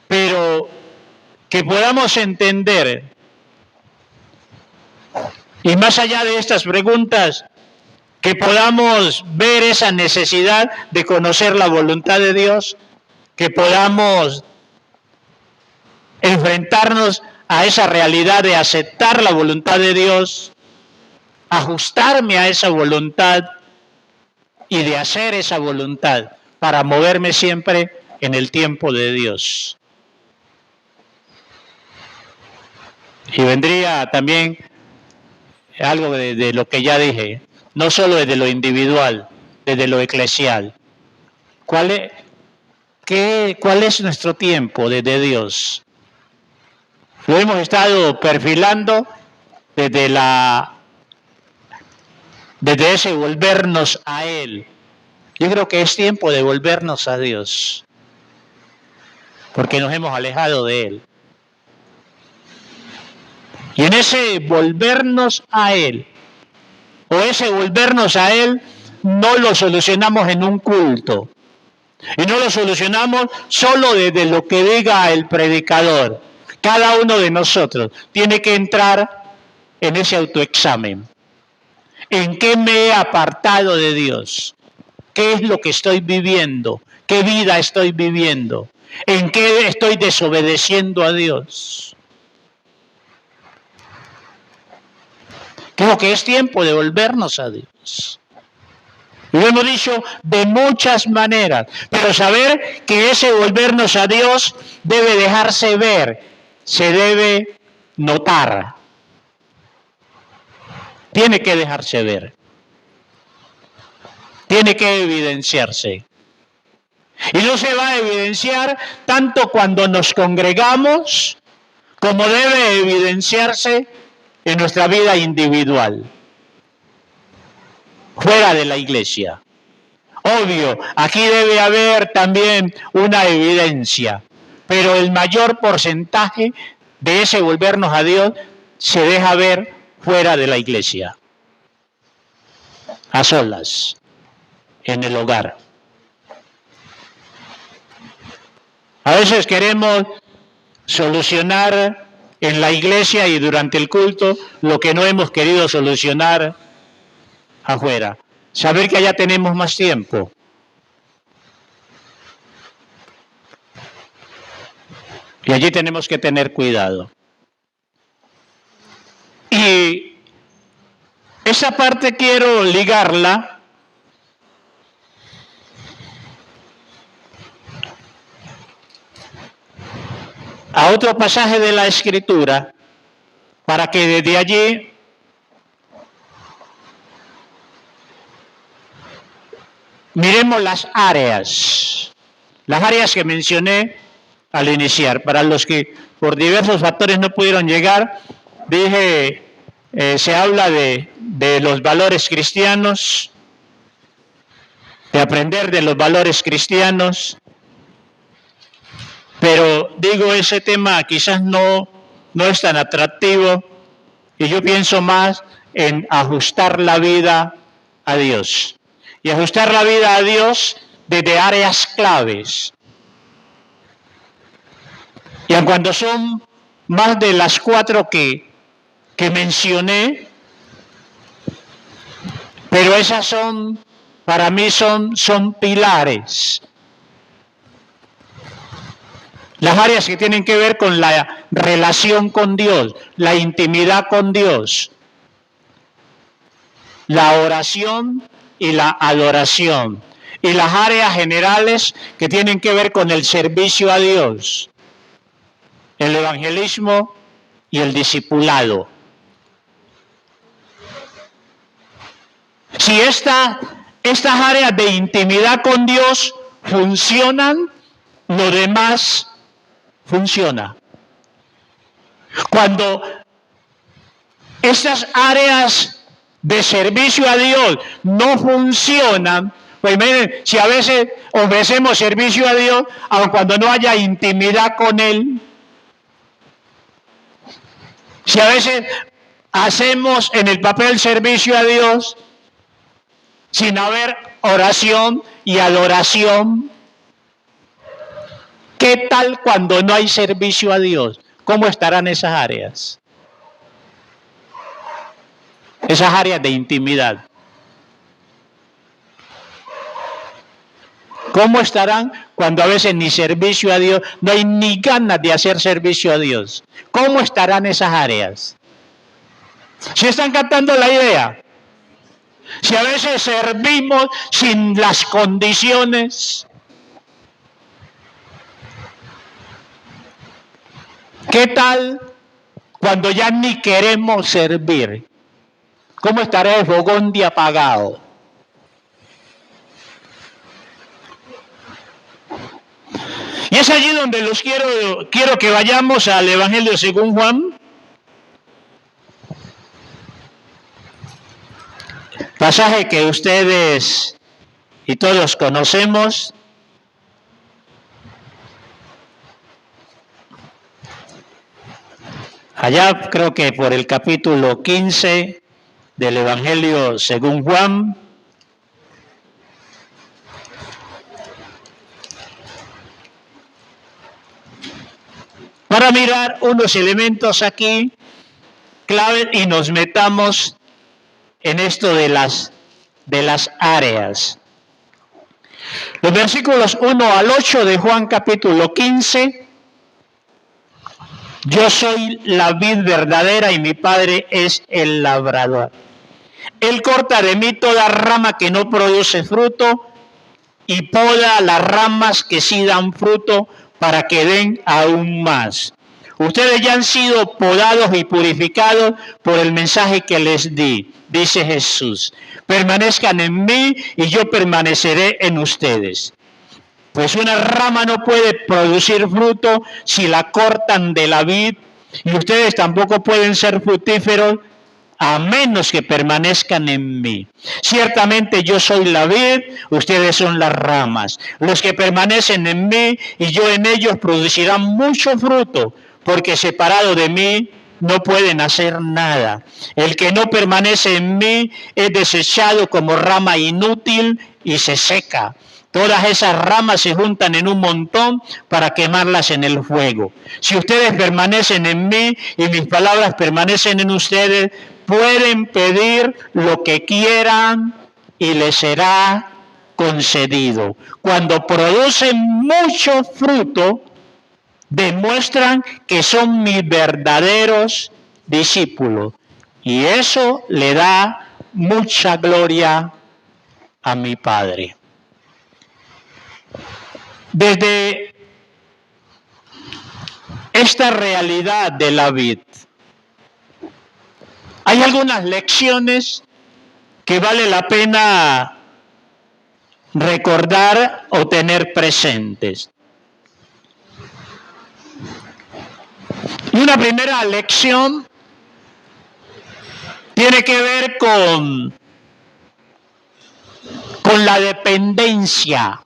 pero que podamos entender, y más allá de estas preguntas, que podamos ver esa necesidad de conocer la voluntad de Dios, que podamos enfrentarnos a esa realidad de aceptar la voluntad de Dios, ajustarme a esa voluntad y de hacer esa voluntad para moverme siempre en el tiempo de Dios. Y vendría también algo de lo que ya dije, no solo desde lo individual, desde lo eclesial. ¿Cuál es nuestro tiempo desde Dios? Lo hemos estado perfilando desde ese volvernos a Él. Yo creo que es tiempo de volvernos a Dios, porque nos hemos alejado de Él. Y en ese volvernos a Él, o ese volvernos a Él, no lo solucionamos en un culto. Y no lo solucionamos solo desde lo que diga el predicador. Cada uno de nosotros tiene que entrar en ese autoexamen. ¿En qué me he apartado de Dios? ¿Qué es lo que estoy viviendo? ¿Qué vida estoy viviendo? ¿En qué estoy desobedeciendo a Dios? Creo que es tiempo de volvernos a Dios. Y lo hemos dicho de muchas maneras, pero saber que ese volvernos a Dios debe dejarse ver, se debe notar. Tiene que dejarse ver. Tiene que evidenciarse. Y no se va a evidenciar tanto cuando nos congregamos, como debe evidenciarse en nuestra vida individual, fuera de la iglesia. Obvio, aquí debe haber también una evidencia, pero el mayor porcentaje de ese volvernos a Dios se deja ver fuera de la iglesia, a solas, en el hogar. A veces queremos solucionar en la iglesia y durante el culto lo que no hemos querido solucionar afuera. Saber que allá tenemos más tiempo. Y allí tenemos que tener cuidado. Y esa parte quiero ligarla a otro pasaje de la Escritura para que desde allí miremos las áreas que mencioné al iniciar. Para los que por diversos factores no pudieron llegar, dije, se habla de los valores cristianos, de aprender de los valores cristianos, pero digo, ese tema quizás no es tan atractivo y yo pienso más en ajustar la vida a Dios. Y ajustar la vida a Dios desde áreas claves. Y aun cuando son más de las 4 que mencioné, pero esas son, para mí son pilares. Las áreas que tienen que ver con la relación con Dios, la intimidad con Dios, la oración y la adoración. Y las áreas generales que tienen que ver con el servicio a Dios, el evangelismo y el discipulado. Si estas áreas de intimidad con Dios funcionan, lo demás funciona. Cuando estas áreas de servicio a Dios no funcionan, pues miren, si a veces ofrecemos servicio a Dios, aun cuando no haya intimidad con Él, si a veces hacemos en el papel servicio a Dios sin haber oración y adoración, ¿qué tal cuando no hay servicio a Dios? ¿Cómo estarán esas áreas? Esas áreas de intimidad. ¿Cómo estarán cuando a veces ni servicio a Dios, no hay ni ganas de hacer servicio a Dios? ¿Cómo estarán esas áreas? ¿Sí están captando la idea? Si a veces servimos sin las condiciones, ¿qué tal cuando ya ni queremos servir? ¿Cómo estará el fogón de apagado? Y es allí donde quiero que vayamos al Evangelio según Juan. Pasaje que ustedes y todos conocemos. Allá creo que por el capítulo 15 del Evangelio según Juan. Para mirar unos elementos aquí clave y nos metamos en esto de las áreas. Los versículos 1 al 8 de Juan capítulo 15. Yo soy la vid verdadera y mi Padre es el labrador. Él corta de mí toda rama que no produce fruto y poda las ramas que sí dan fruto para que den aún más. Ustedes ya han sido podados y purificados por el mensaje que les di, dice Jesús. Permanezcan en mí y yo permaneceré en ustedes. Pues una rama no puede producir fruto si la cortan de la vid, y ustedes tampoco pueden ser fructíferos a menos que permanezcan en mí. Ciertamente yo soy la vid, ustedes son las ramas. Los que permanecen en mí y yo en ellos producirán mucho fruto, porque separado de mí no pueden hacer nada. El que no permanece en mí es desechado como rama inútil y se seca. Todas esas ramas se juntan en un montón para quemarlas en el fuego. Si ustedes permanecen en mí y mis palabras permanecen en ustedes, pueden pedir lo que quieran y les será concedido. Cuando producen mucho fruto, demuestran que son mis verdaderos discípulos. Y eso le da mucha gloria a mi Padre. Desde esta realidad de la vid, hay algunas lecciones que vale la pena recordar o tener presentes. Y una primera lección tiene que ver con la dependencia.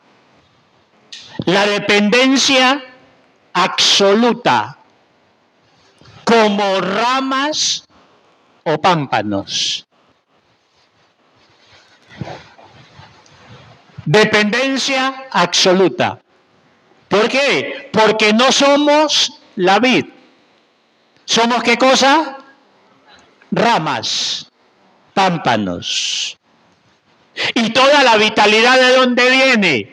La dependencia absoluta, como ramas o pámpanos. Dependencia absoluta. ¿Por qué? Porque no somos la vid. ¿Somos qué cosa? Ramas, pámpanos. ¿Y toda la vitalidad de dónde viene?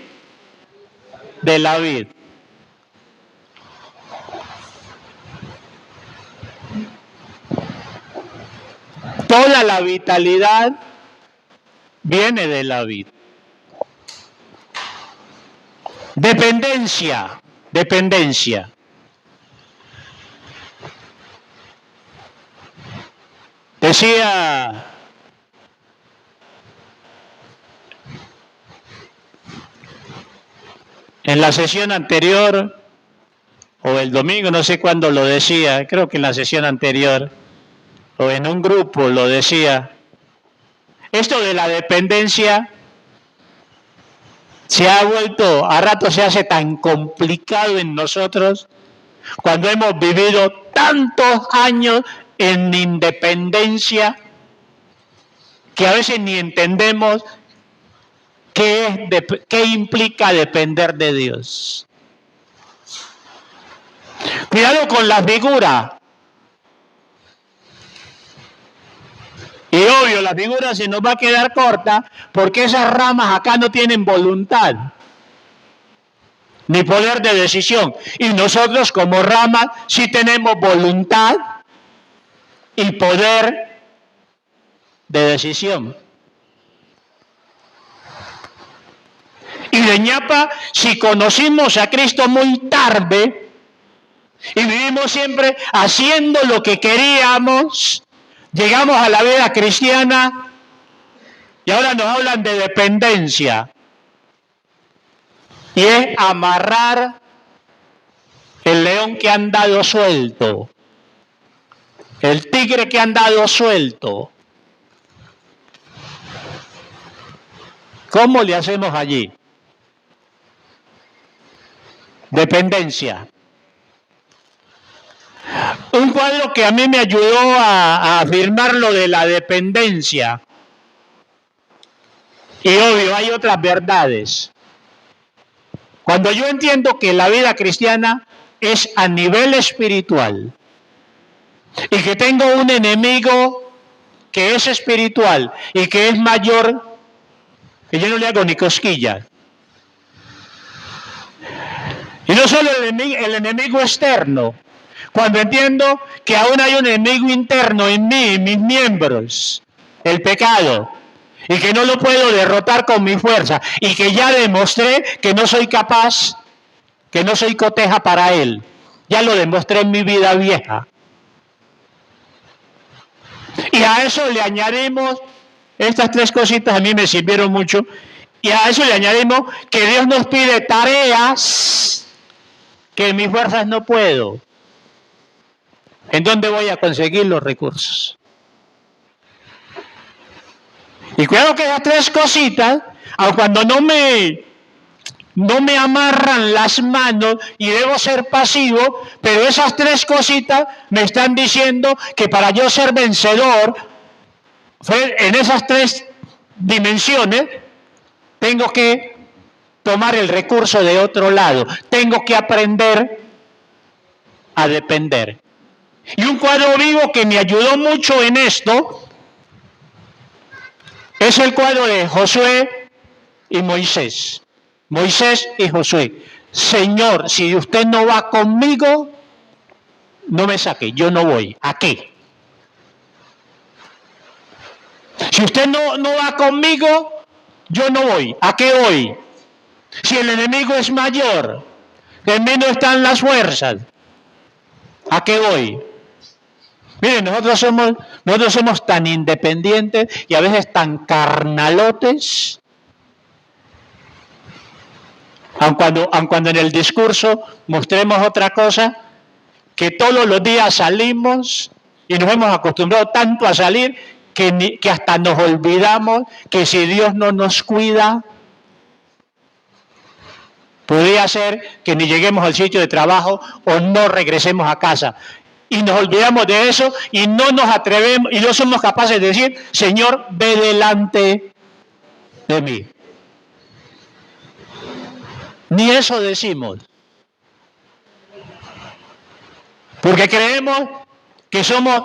De la vid. Toda la vitalidad viene de la vid. Dependencia, dependencia. Decía en la sesión anterior, o el domingo, no sé cuándo lo decía, creo que en la sesión anterior, o en un grupo lo decía, esto de la dependencia se ha vuelto, a rato se hace tan complicado en nosotros, cuando hemos vivido tantos años en independencia, que a veces ni entendemos qué implica depender de Dios. Cuidado con la figura. Y obvio, la figura se nos va a quedar corta porque esas ramas acá no tienen voluntad ni poder de decisión. Y nosotros como ramas sí tenemos voluntad y poder de decisión. Y de ñapa, si conocimos a Cristo muy tarde y vivimos siempre haciendo lo que queríamos, llegamos a la vida cristiana y ahora nos hablan de dependencia. Y es amarrar el león que han dado suelto, el tigre que han dado suelto. ¿Cómo le hacemos allí? Dependencia. Un cuadro que a mí me ayudó a afirmar lo de la dependencia. Y obvio, hay otras verdades. Cuando yo entiendo que la vida cristiana es a nivel espiritual y que tengo un enemigo que es espiritual y que es mayor, que yo no le hago ni cosquillas. Y no solo el enemigo externo, cuando entiendo que aún hay un enemigo interno en mí, en mis miembros, el pecado, y que no lo puedo derrotar con mi fuerza, y que ya demostré que no soy capaz, que no soy coteja para él. Ya lo demostré en mi vida vieja. Y a eso le añadimos, estas tres cositas a mí me sirvieron mucho, y a eso le añadimos que Dios nos pide tareas que en mis fuerzas no puedo. ¿En dónde voy a conseguir los recursos? Y cuidado que esas tres cositas, aun cuando no me amarran las manos y debo ser pasivo, pero esas tres cositas me están diciendo que para yo ser vencedor en esas tres dimensiones tengo que tomar el recurso de otro lado. Tengo que aprender a depender. Y un cuadro vivo que me ayudó mucho en esto es el cuadro de Josué y Moisés. Moisés y Josué. Señor, si usted no va conmigo, no me saque, yo no voy. ¿A qué? Si usted no va conmigo, yo no voy. ¿A qué voy? Si el enemigo es mayor, en mí no están las fuerzas, ¿a qué voy? Miren, nosotros somos tan independientes y a veces tan carnalotes, aun cuando en el discurso mostremos otra cosa, que todos los días salimos y nos hemos acostumbrado tanto a salir que hasta nos olvidamos que si Dios no nos cuida, podría ser que ni lleguemos al sitio de trabajo o no regresemos a casa. Y nos olvidamos de eso y no nos atrevemos y no somos capaces de decir, Señor, ve delante de mí. Ni eso decimos. Porque creemos que somos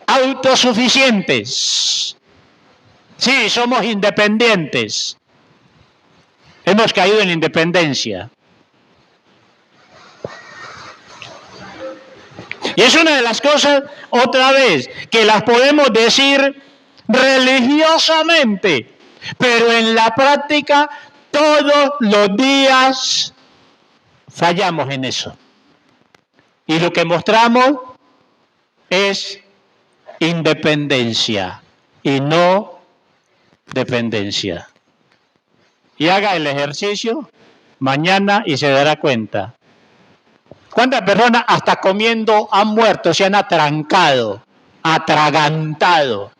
autosuficientes. Sí, somos independientes. Hemos caído en la independencia. Y es una de las cosas, otra vez, que las podemos decir religiosamente, pero en la práctica todos los días fallamos en eso. Y lo que mostramos es independencia y no dependencia. Y haga el ejercicio mañana y se dará cuenta. ¿Cuántas personas hasta comiendo han muerto, se han atrancado, atragantado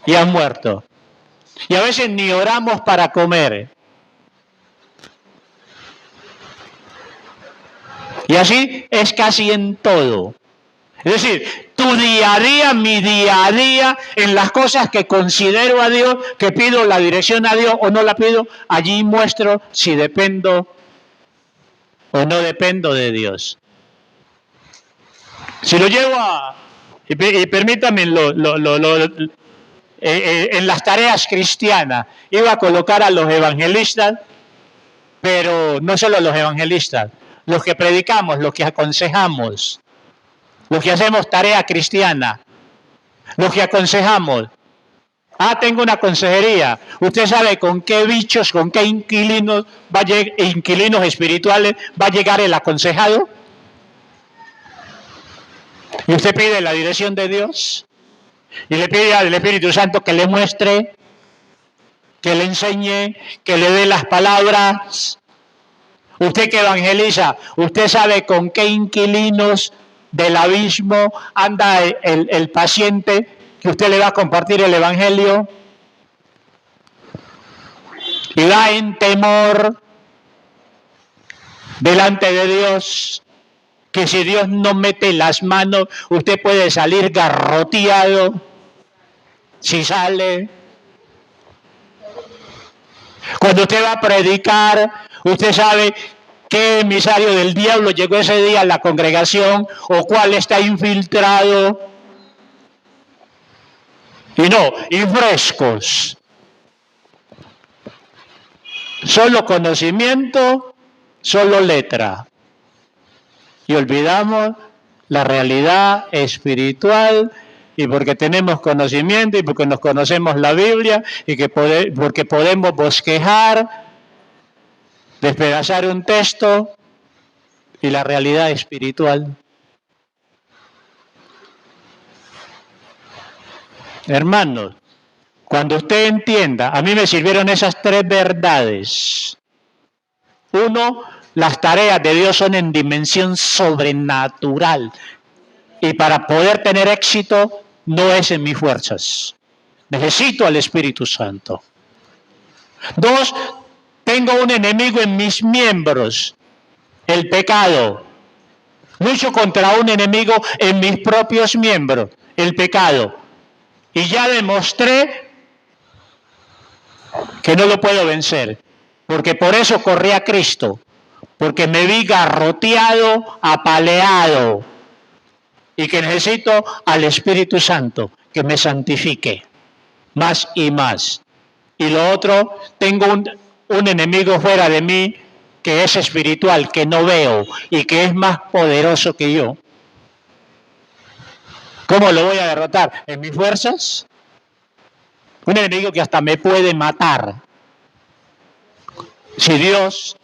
y han muerto? Y a veces ni oramos para comer. Y así es casi en todo. Es decir, tu día a día, mi día a día, en las cosas que considero a Dios, que pido la dirección a Dios o no la pido, allí muestro si dependo o no dependo de Dios. Si lo llevo y permítame, en las tareas cristianas, iba a colocar a los evangelistas, pero no solo los evangelistas, los que predicamos, los que aconsejamos, los que hacemos tarea cristiana, los que aconsejamos. Tengo una consejería. Usted sabe con qué bichos, con qué inquilinos espirituales va a llegar el aconsejado. Y usted pide la dirección de Dios y le pide al Espíritu Santo que le muestre, que le enseñe, que le dé las palabras. Usted que evangeliza, usted sabe con qué inquilinos del abismo anda el paciente que usted le va a compartir el evangelio y va en temor delante de Dios, que si Dios no mete las manos, usted puede salir garroteado si sale. Cuando usted va a predicar, usted sabe qué emisario del diablo llegó ese día a la congregación o cuál está infiltrado. Y frescos. Solo conocimiento, solo letra. Y olvidamos la realidad espiritual, y porque tenemos conocimiento y porque nos conocemos la Biblia y porque podemos bosquejar, despedazar un texto y la realidad espiritual. Hermanos, cuando usted entienda, a mí me sirvieron esas tres verdades. Uno, las tareas de Dios son en dimensión sobrenatural. Y para poder tener éxito, no es en mis fuerzas. Necesito al Espíritu Santo. Dos, tengo un enemigo en mis miembros, el pecado. Lucho contra un enemigo en mis propios miembros, el pecado. Y ya demostré que no lo puedo vencer, porque por eso corrí a Cristo, porque me vi garroteado, apaleado, y que necesito al Espíritu Santo que me santifique más y más. Y lo otro, tengo un enemigo fuera de mí que es espiritual, que no veo y que es más poderoso que yo. ¿Cómo lo voy a derrotar? ¿En mis fuerzas? Un enemigo que hasta me puede matar si Dios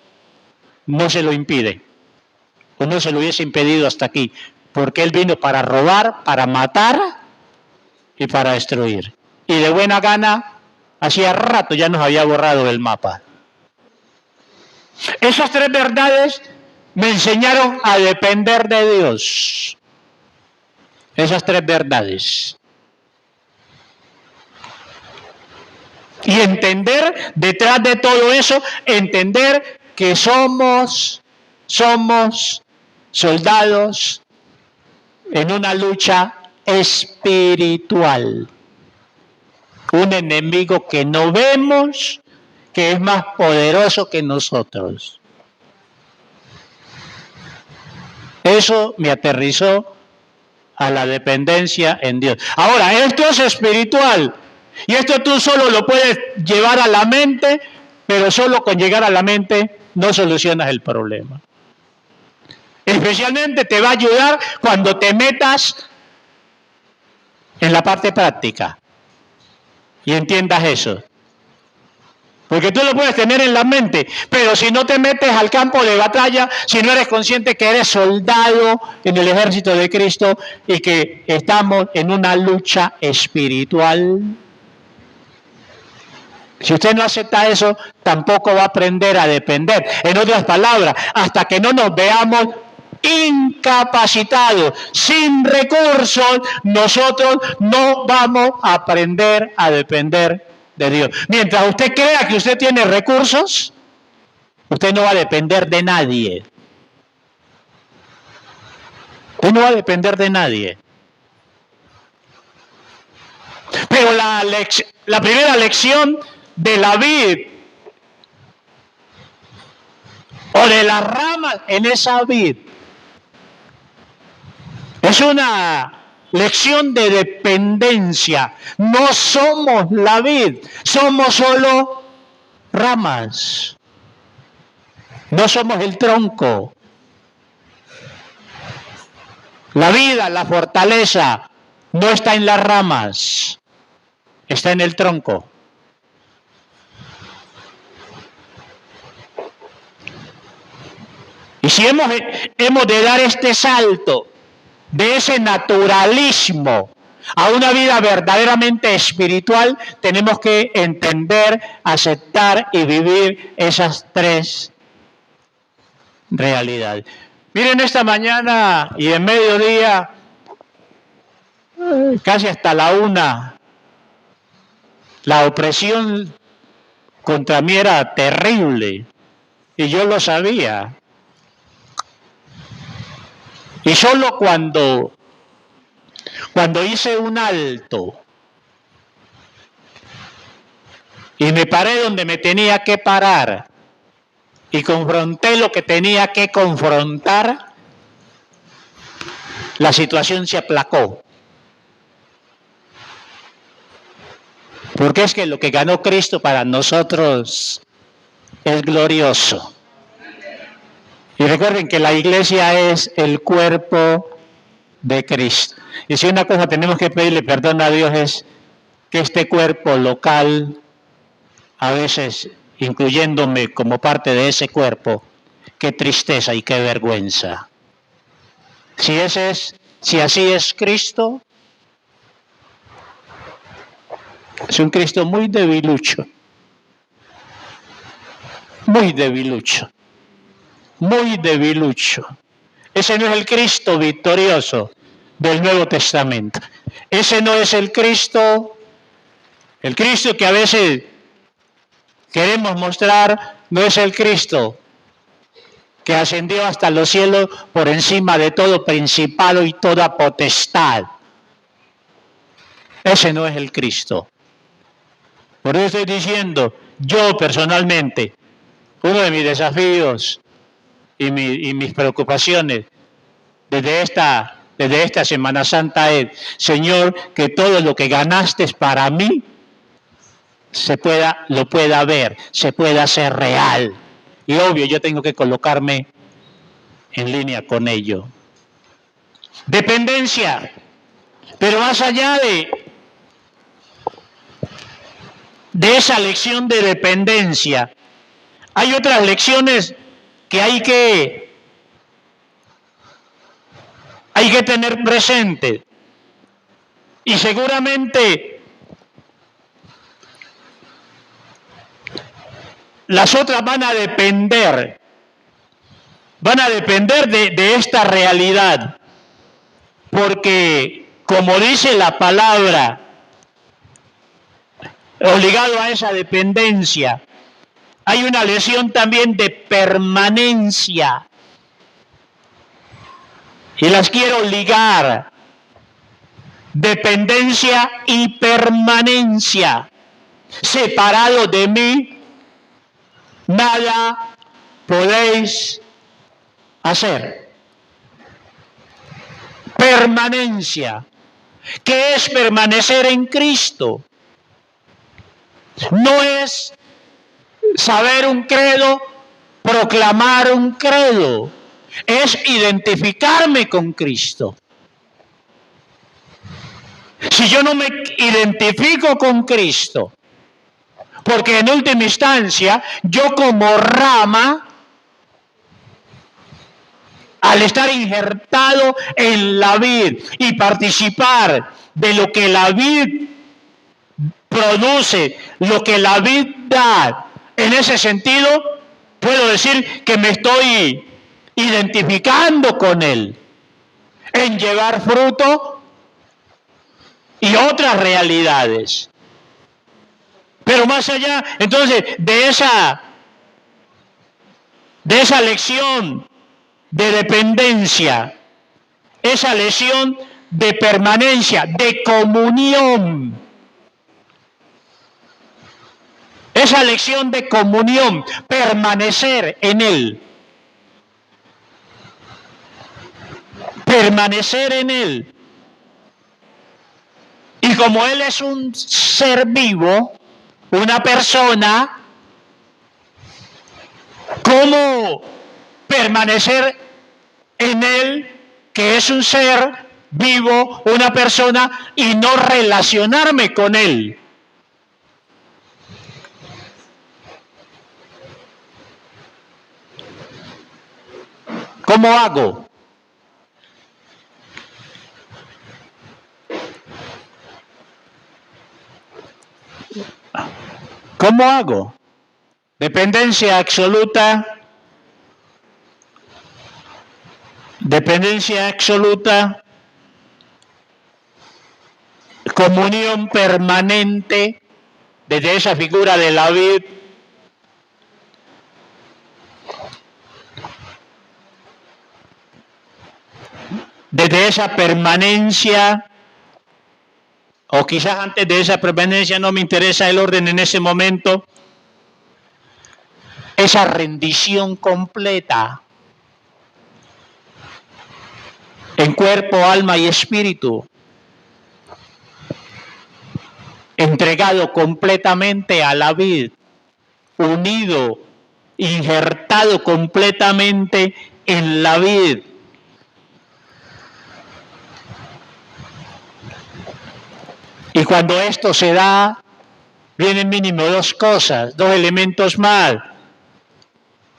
no se lo impide, o no se lo hubiese impedido hasta aquí, porque Él vino para robar, para matar y para destruir. Y de buena gana, hacía rato ya nos había borrado del mapa. Esas tres verdades me enseñaron a depender de Dios. Esas tres verdades. Y entender, detrás de todo eso, entender que somos soldados en una lucha espiritual. Un enemigo que no vemos, que es más poderoso que nosotros. Eso me aterrizó a la dependencia en Dios. Ahora, esto es espiritual. Y esto tú solo lo puedes llevar a la mente, pero solo con llegar a la mente no solucionas el problema. Especialmente te va a ayudar cuando te metas en la parte práctica y entiendas eso. Porque tú lo puedes tener en la mente, pero si no te metes al campo de batalla, si no eres consciente que eres soldado en el ejército de Cristo y que estamos en una lucha espiritual, si usted no acepta eso, tampoco va a aprender a depender. En otras palabras, hasta que no nos veamos incapacitados, sin recursos, nosotros no vamos a aprender a depender de Dios. Mientras usted crea que usted tiene recursos, usted no va a depender de nadie. Usted no va a depender de nadie. Pero la primera lección de la vid o de las ramas en esa vid es una lección de dependencia. No somos la vid, somos solo ramas. No somos el tronco. La vida, la fortaleza, no está en las ramas, está en el tronco. Y si hemos de dar este salto de ese naturalismo a una vida verdaderamente espiritual, tenemos que entender, aceptar y vivir esas tres realidades. Miren, esta mañana y en mediodía, casi hasta la 1, la opresión contra mí era terrible y yo lo sabía. Y solo cuando hice un alto y me paré donde me tenía que parar y confronté lo que tenía que confrontar, la situación se aplacó. Porque es que lo que ganó Cristo para nosotros es glorioso. Y recuerden que la iglesia es el cuerpo de Cristo. Y si una cosa tenemos que pedirle perdón a Dios es que este cuerpo local, a veces incluyéndome como parte de ese cuerpo, qué tristeza y qué vergüenza. Si así es Cristo, es un Cristo muy debilucho. Muy debilucho. Muy debilucho. Ese no es el Cristo victorioso del Nuevo Testamento. Ese no es el Cristo que a veces queremos mostrar, no es el Cristo que ascendió hasta los cielos por encima de todo principado y toda potestad. Ese no es el Cristo. Por eso estoy diciendo yo personalmente, uno de mis desafíos y mis preocupaciones desde esta Semana Santa es, Señor, que todo lo que ganaste para mí lo pueda ver, se pueda hacer real. Y obvio, yo tengo que colocarme en línea con ello. Dependencia, pero más allá de esa lección de dependencia, hay otras lecciones que hay que tener presente. Y seguramente las otras van a depender de esta realidad. Porque, como dice la palabra, obligado a esa dependencia, hay una lección también de permanencia. Y las quiero ligar. Dependencia y permanencia. Separado de mí, nada podéis hacer. Permanencia. ¿Qué es permanecer en Cristo? No es saber un credo, proclamar un credo. Es identificarme con Cristo. Si yo no me identifico con Cristo, porque en última instancia, yo como rama, al estar injertado en la vid y participar de lo que la vid produce, lo que la vid da, en ese sentido, puedo decir que me estoy identificando con Él, en llevar fruto y otras realidades. Pero más allá, entonces, de esa lección de dependencia, esa lección de permanencia, de comunión, esa lección de comunión, permanecer en Él. Permanecer en Él. Y como Él es un ser vivo, una persona, ¿cómo permanecer en Él, que es un ser vivo, una persona, y no relacionarme con Él? ¿Cómo hago? ¿Cómo hago? Dependencia absoluta. Dependencia absoluta. Comunión permanente desde esa figura de la vid. Desde esa permanencia, o quizás antes de esa permanencia, no me interesa el orden en ese momento, esa rendición completa en cuerpo, alma y espíritu, entregado completamente a la vid, unido, injertado completamente en la vid. Y cuando esto se da, vienen mínimo dos cosas, dos elementos más.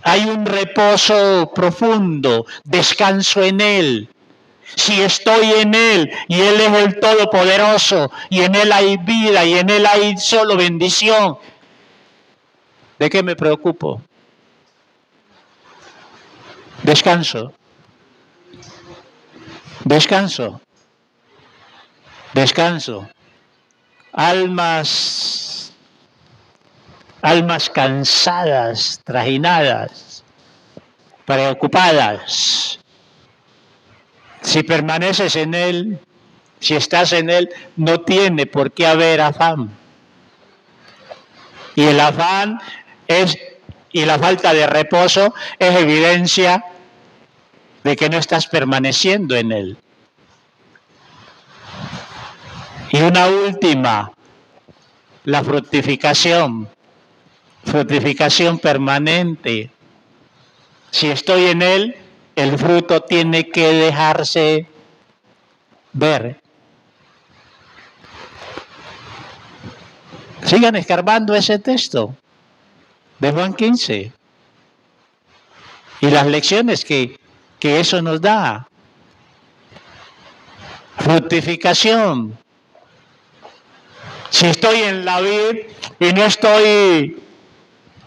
Hay un reposo profundo, descanso en Él. Si estoy en Él y Él es el Todopoderoso y en Él hay vida y en Él hay solo bendición, ¿de qué me preocupo? Descanso. Descanso. Descanso. Almas cansadas, trajinadas, preocupadas. Si permaneces en Él, si estás en Él, no tiene por qué haber afán. Y el afán y la falta de reposo es evidencia de que no estás permaneciendo en él. Y una última, la fructificación permanente. Si estoy en él, el fruto tiene que dejarse ver. Sigan escarbando ese texto de Juan 15 y las lecciones que eso nos da. Fructificación. Si estoy en la vid y no estoy,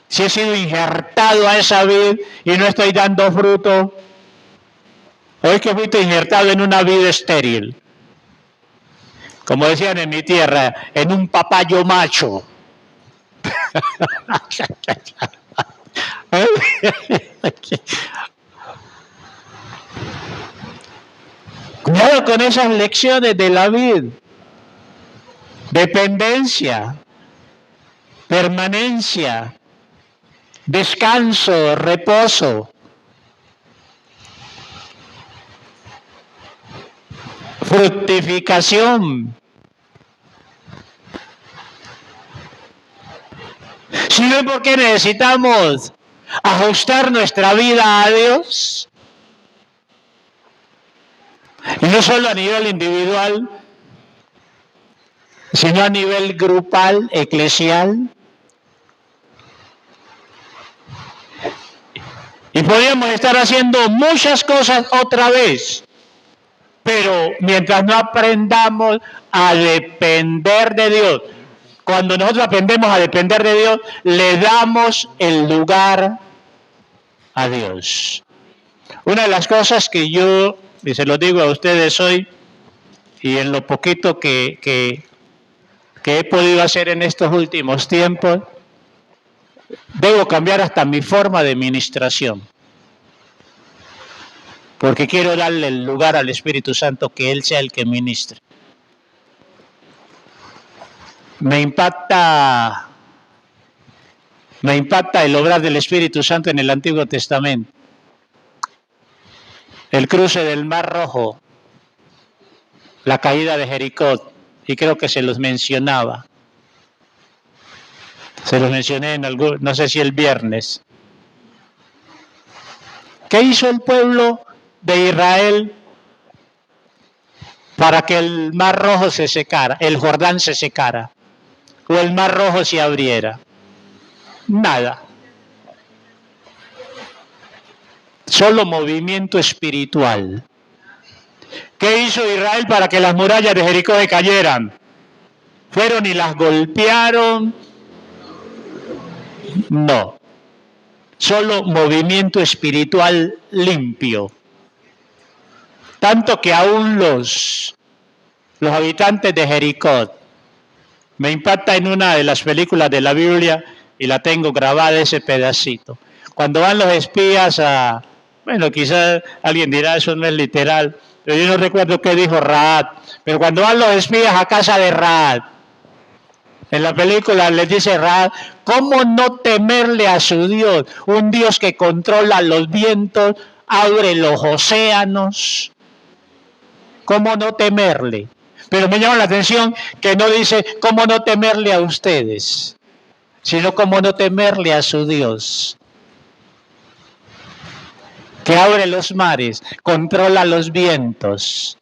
si he sido injertado a esa vid y no estoy dando fruto, hoy que fuiste injertado en una vid estéril, como decían en mi tierra, en un papayo macho. Cuidado con esas lecciones de la vid. Dependencia, permanencia, descanso, reposo. Fructificación. ¿Sí ven por qué necesitamos ajustar nuestra vida a Dios? Y no solo a nivel individual, sino a nivel grupal, eclesial. Y podríamos estar haciendo muchas cosas otra vez, pero mientras no aprendamos a depender de Dios, cuando nosotros aprendemos a depender de Dios, le damos el lugar a Dios. Una de las cosas que yo, y se lo digo a ustedes hoy, y en lo poquito que he podido hacer en estos últimos tiempos, debo cambiar hasta mi forma de ministración. Porque quiero darle el lugar al Espíritu Santo, que Él sea el que ministre. Me impacta el obrar del Espíritu Santo en el Antiguo Testamento. El cruce del Mar Rojo, la caída de Jericó, y creo que se los mencionaba. Se los mencioné en algún, no sé si el viernes. ¿Qué hizo el pueblo de Israel para que el Mar Rojo se secara, el Jordán se secara, o el Mar Rojo se abriera? Nada. Solo movimiento espiritual. ¿Qué hizo Israel para que las murallas de Jericó se cayeran? ¿Fueron y las golpearon? No. Solo movimiento espiritual limpio. Tanto que aún los habitantes de Jericó, me impacta en una de las películas de la Biblia, y la tengo grabada ese pedacito. Cuando van los espías a, bueno, quizás alguien dirá eso no es literal, pero yo no recuerdo qué dijo Rahab, pero cuando van los espías a casa de Rahab, en la película les dice Rahab, ¿cómo no temerle a su Dios? Un Dios que controla los vientos, abre los océanos. ¿Cómo no temerle? Pero me llama la atención que no dice cómo no temerle a ustedes, sino cómo no temerle a su Dios, que abre los mares, controla los vientos,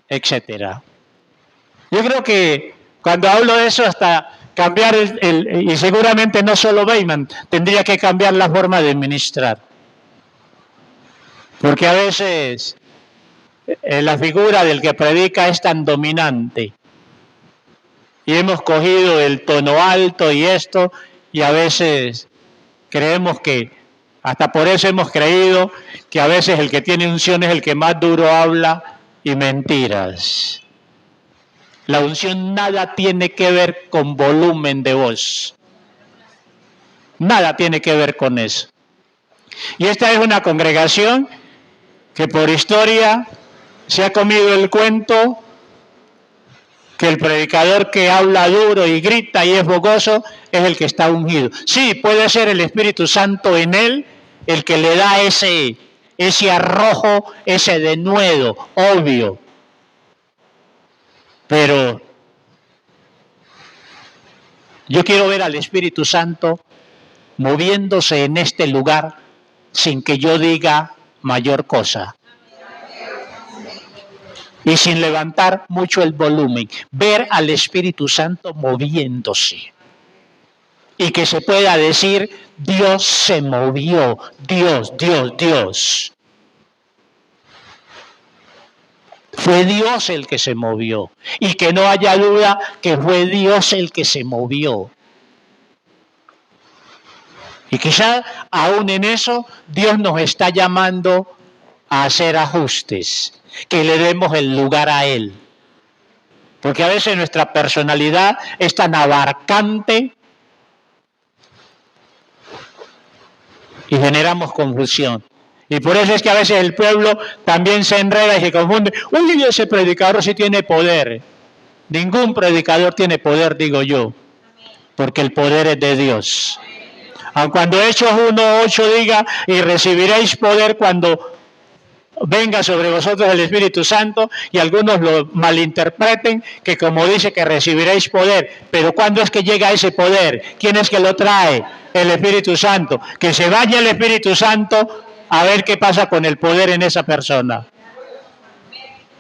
etcétera. Yo creo que cuando hablo de eso, hasta cambiar y seguramente no solo Beyman, tendría que cambiar la forma de ministrar. Porque a veces la figura del que predica es tan dominante. Y hemos cogido el tono alto y esto, y a veces creemos que, hasta por eso hemos creído que a veces el que tiene unción es el que más duro habla, y mentiras. La unción nada tiene que ver con volumen de voz. Nada tiene que ver con eso. Y esta es una congregación que por historia se ha comido el cuento que el predicador que habla duro y grita y es bogoso es el que está ungido. Sí, puede ser el Espíritu Santo en él el que le da ese arrojo, ese denuedo, obvio. Pero yo quiero ver al Espíritu Santo moviéndose en este lugar sin que yo diga mayor cosa. Y sin levantar mucho el volumen. Ver al Espíritu Santo moviéndose. Y que se pueda decir, Dios se movió, Dios. Fue Dios el que se movió. Y que no haya duda que fue Dios el que se movió. Y quizá aún en eso Dios nos está llamando a hacer ajustes, que le demos el lugar a Él. Porque a veces nuestra personalidad es tan abarcante y generamos confusión. Y por eso es que a veces el pueblo también se enreda y se confunde. Uy, ese predicador sí tiene poder. Ningún predicador tiene poder, digo yo, porque el poder es de Dios. Aun cuando Hechos 1:8 diga, y recibiréis poder cuando venga sobre vosotros el Espíritu Santo, y algunos lo malinterpreten, que como dice que recibiréis poder, pero ¿cuándo es que llega ese poder? ¿Quién es que lo trae? El Espíritu Santo. Que se vaya el Espíritu Santo a ver qué pasa con el poder en esa persona.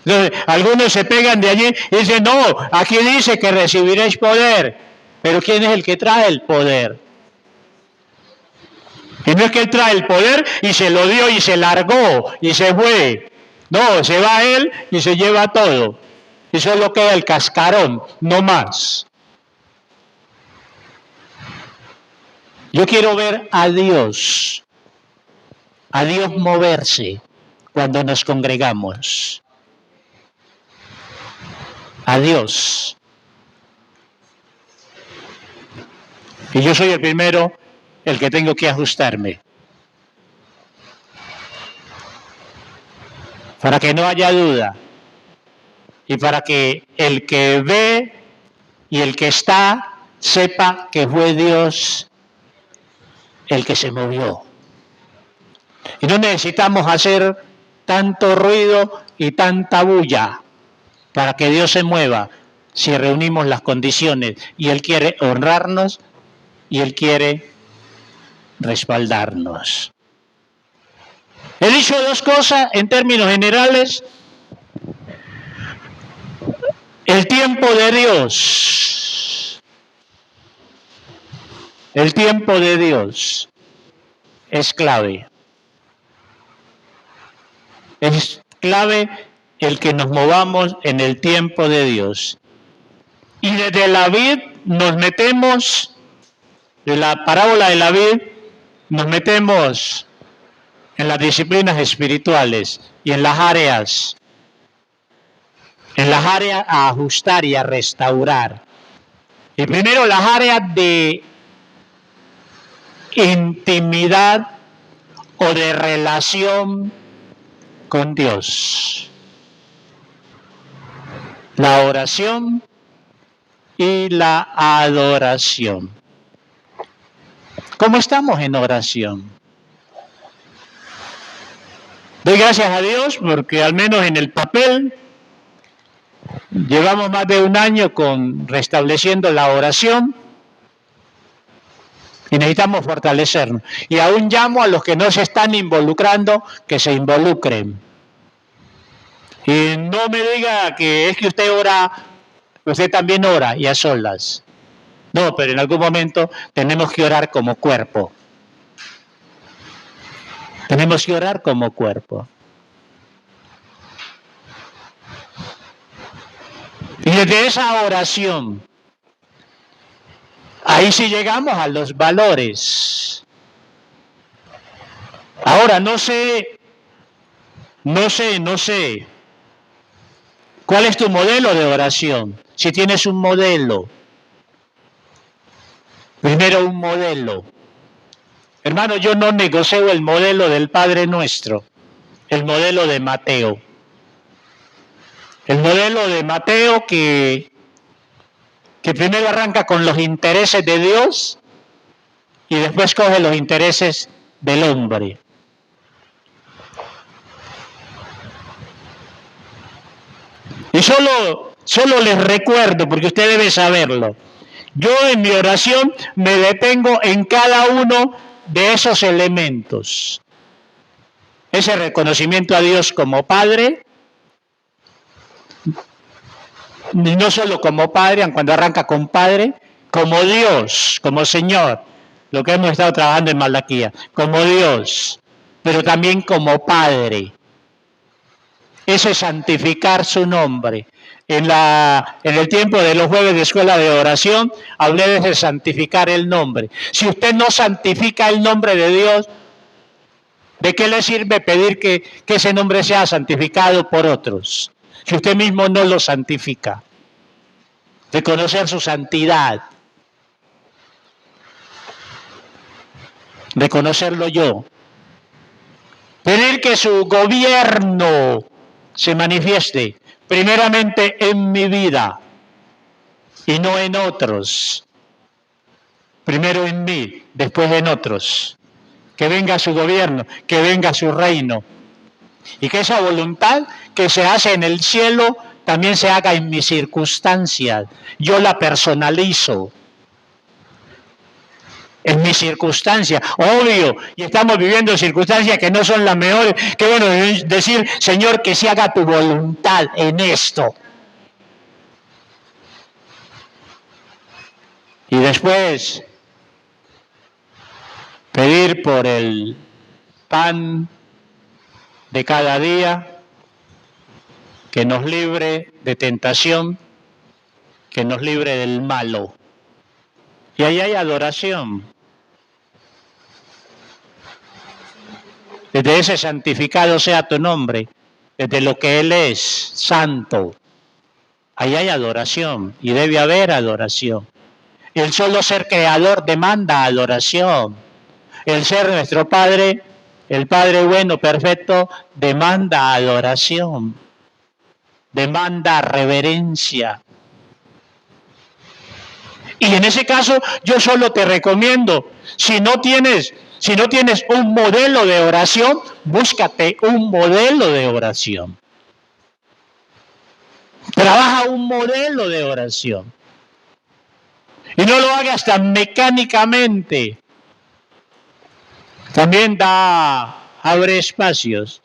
Entonces, algunos se pegan de allí y dicen, no, aquí dice que recibiréis poder, pero ¿quién es el que trae el poder? Y no es que Él trae el poder y se lo dio y se largó y se fue. No, se va Él y se lleva todo. Y solo queda el cascarón, no más. Yo quiero ver a Dios moverse cuando nos congregamos. A Dios. Y yo soy el primero el que tengo que ajustarme. Para que no haya duda. Y para que el que ve y el que está sepa que fue Dios el que se movió. Y no necesitamos hacer tanto ruido y tanta bulla para que Dios se mueva si reunimos las condiciones. Y Él quiere honrarnos y Él quiere respaldarnos. He dicho dos cosas en términos generales. El tiempo de Dios. El tiempo de Dios es clave. Es clave el que nos movamos en el tiempo de Dios. Y desde la vid nos metemos, de la parábola de la vid, nos metemos en las disciplinas espirituales y en las áreas a ajustar y a restaurar. Y primero las áreas de intimidad o de relación con Dios. La oración y la adoración. ¿Cómo estamos en oración? Doy gracias a Dios porque al menos en el papel llevamos más de un año restableciendo la oración y necesitamos fortalecernos. Y aún llamo a los que no se están involucrando que se involucren. Y no me diga que es que usted ora, usted también ora y a solas. No, pero en algún momento tenemos que orar como cuerpo. Tenemos que orar como cuerpo. Y desde esa oración, ahí sí llegamos a los valores. Ahora, no sé. ¿Cuál es tu modelo de oración? Si tienes un modelo. Primero un modelo. Hermano, yo no negocio el modelo del Padre Nuestro, el modelo de Mateo. El modelo de Mateo que que primero arranca con los intereses de Dios y después coge los intereses del hombre. Y solo les recuerdo, porque usted debe saberlo, yo en mi oración me detengo en cada uno de esos elementos. Ese reconocimiento a Dios como Padre, y no solo como Padre, cuando arranca con Padre, como Dios, como Señor, lo que hemos estado trabajando en Malaquía, como Dios, pero también como Padre. Ese es santificar su nombre. En el tiempo de los jueves de escuela de oración, hablé de santificar el nombre. Si usted no santifica el nombre de Dios, ¿de qué le sirve pedir que ese nombre sea santificado por otros? Si usted mismo no lo santifica. Reconocer su santidad. Reconocerlo yo. Pedir que su gobierno se manifieste primeramente en mi vida y no en otros. Primero en mí, después en otros. Que venga su gobierno, que venga su reino. Y que esa voluntad que se hace en el cielo también se haga en mis circunstancias. Yo la personalizo. En mis circunstancias, obvio, y estamos viviendo circunstancias que no son las mejores. Qué bueno decir, Señor, que se haga tu voluntad en esto. Y después, pedir por el pan de cada día, que nos libre de tentación, que nos libre del malo. Y ahí hay adoración. Desde ese santificado sea tu nombre, desde lo que Él es, santo. Ahí hay adoración y debe haber adoración. El solo ser creador demanda adoración. El ser nuestro Padre, el Padre bueno, perfecto, demanda adoración. Demanda reverencia. Y en ese caso yo solo te recomiendo, si no tienes un modelo de oración, búscate un modelo de oración. Trabaja un modelo de oración. Y no lo hagas tan mecánicamente. También abre espacios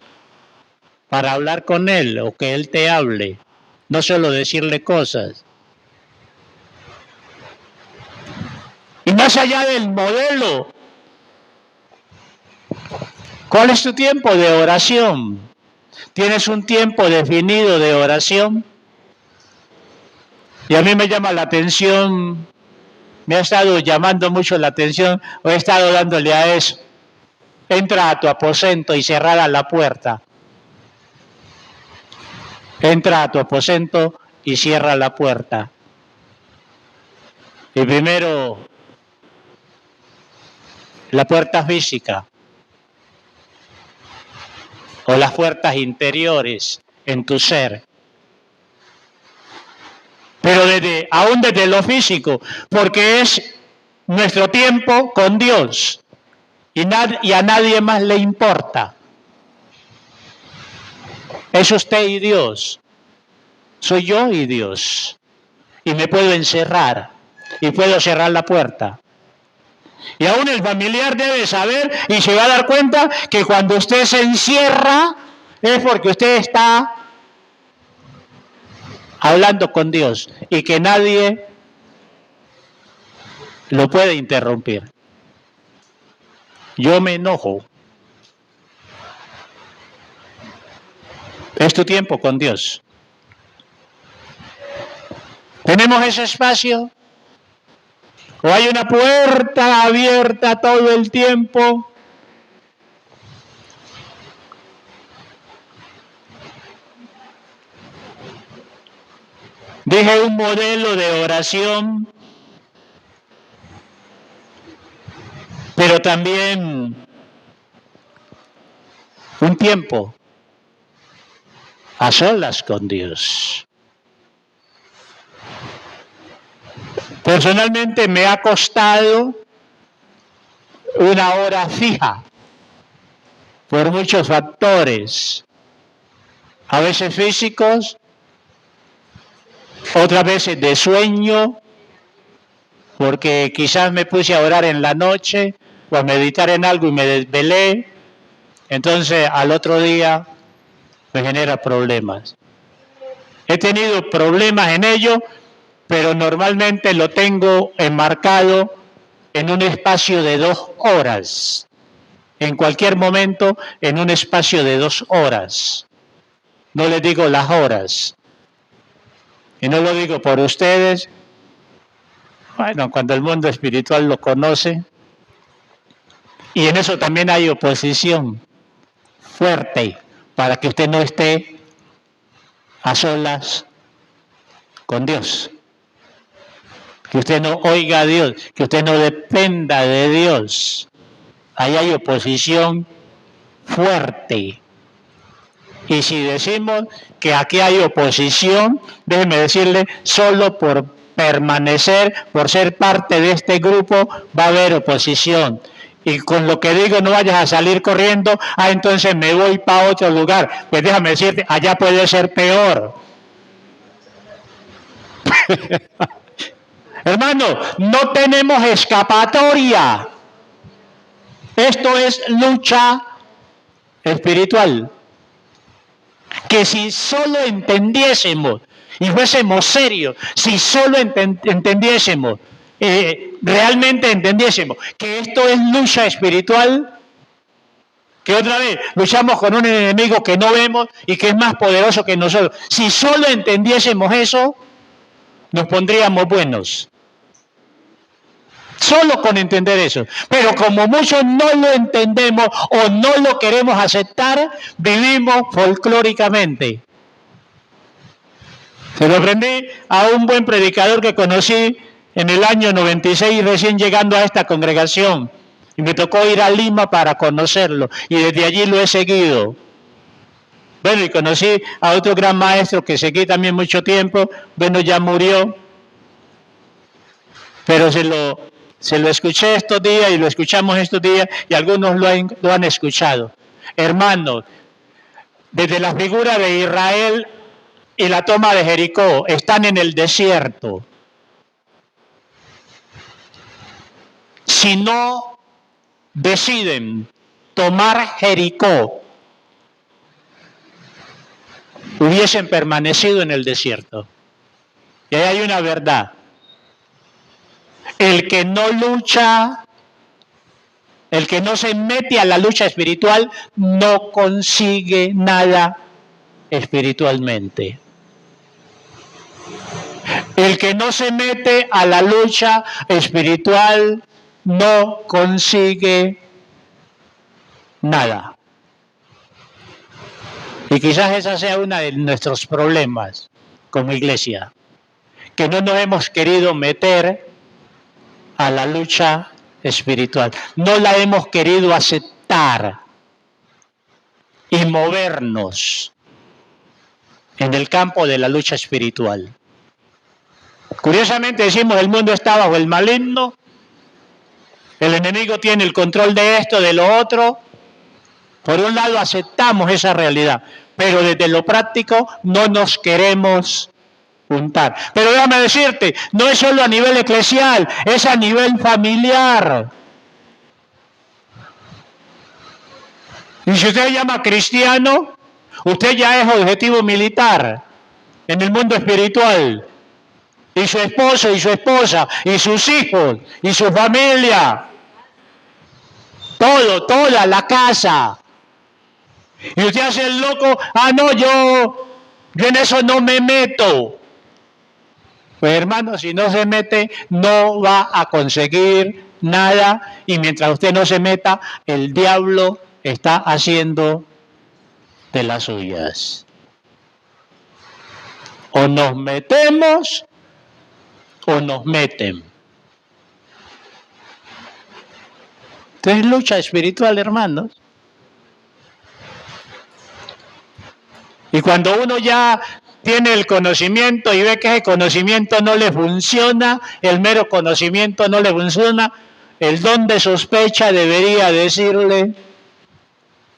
para hablar con Él o que Él te hable. No solo decirle cosas. Y más allá del modelo, ¿cuál es tu tiempo de oración? ¿Tienes un tiempo definido de oración? Y a mí me llama la atención, me ha estado llamando mucho la atención, o he estado dándole a eso. Entra a tu aposento y cerrada la puerta. Entra a tu aposento y cierra la puerta. Y primero, la puerta física o las puertas interiores en tu ser. Pero aún desde lo físico, porque es nuestro tiempo con Dios y a nadie más le importa. Es usted y Dios. Soy yo y Dios. Y me puedo encerrar y puedo cerrar la puerta. Y aún el familiar debe saber y se va a dar cuenta que cuando usted se encierra es porque usted está hablando con Dios y que nadie lo puede interrumpir. Yo me enojo. Es tu tiempo con Dios. ¿Tenemos ese espacio? ¿O hay una puerta abierta todo el tiempo? Dije un modelo de oración, pero también un tiempo a solas con Dios. Personalmente me ha costado una hora fija por muchos factores, a veces físicos, otras veces de sueño, porque quizás me puse a orar en la noche o a meditar en algo y me desvelé, entonces al otro día me genera problemas. He tenido problemas en ello, pero normalmente lo tengo enmarcado en un espacio de 2 horas. En cualquier momento, en un espacio de 2 horas. No les digo las horas. Y no lo digo por ustedes. Bueno, cuando el mundo espiritual lo conoce. Y en eso también hay oposición fuerte para que usted no esté a solas con Dios. Que usted no oiga a Dios, que usted no dependa de Dios. Ahí hay oposición fuerte. Y si decimos que aquí hay oposición, déjeme decirle, solo por permanecer, por ser parte de este grupo, va a haber oposición. Y con lo que digo, no vayas a salir corriendo, entonces me voy para otro lugar. Pues déjame decirte, allá puede ser peor. Hermano, no tenemos escapatoria. Esto es lucha espiritual. Que si solo entendiésemos y fuésemos serios, si solo entendiésemos, realmente entendiésemos que esto es lucha espiritual, que otra vez luchamos con un enemigo que no vemos y que es más poderoso que nosotros. Si solo entendiésemos eso, nos pondríamos buenos. Solo con entender eso. Pero como muchos no lo entendemos o no lo queremos aceptar, vivimos folclóricamente. Se lo aprendí a un buen predicador que conocí en el año 96, recién llegando a esta congregación. Y me tocó ir a Lima para conocerlo. Y desde allí lo he seguido. Bueno, y conocí a otro gran maestro que seguí también mucho tiempo. Bueno, ya murió. Pero se lo escuché estos días y lo escuchamos estos días y algunos lo han escuchado. Hermanos, desde la figura de Israel y la toma de Jericó, están en el desierto. Si no deciden tomar Jericó, hubiesen permanecido en el desierto. Y ahí hay una verdad. El que no lucha, el que no se mete a la lucha espiritual, no consigue nada espiritualmente. El que no se mete a la lucha espiritual no consigue nada. Y quizás esa sea uno de nuestros problemas como iglesia, que no nos hemos querido meter a la lucha espiritual. No la hemos querido aceptar y movernos en el campo de la lucha espiritual. Curiosamente decimos el mundo está bajo el maligno, el enemigo tiene el control de esto, de lo otro. Por un lado aceptamos esa realidad, pero desde lo práctico no nos queremos juntar. Pero déjame decirte, no es solo a nivel eclesial, es a nivel familiar. Y si usted se llama cristiano, usted ya es objetivo militar en el mundo espiritual. Y su esposo y su esposa, y sus hijos, y su familia. Todo, toda la casa. Y usted hace el loco, no, yo en eso no me meto. Pues hermano, si no se mete, no va a conseguir nada. Y mientras usted no se meta, el diablo está haciendo de las suyas. O nos metemos o nos meten. Entonces lucha espiritual, hermanos. Y cuando uno ya tiene el conocimiento y ve que ese conocimiento no le funciona, el mero conocimiento no le funciona, el don de sospecha debería decirle,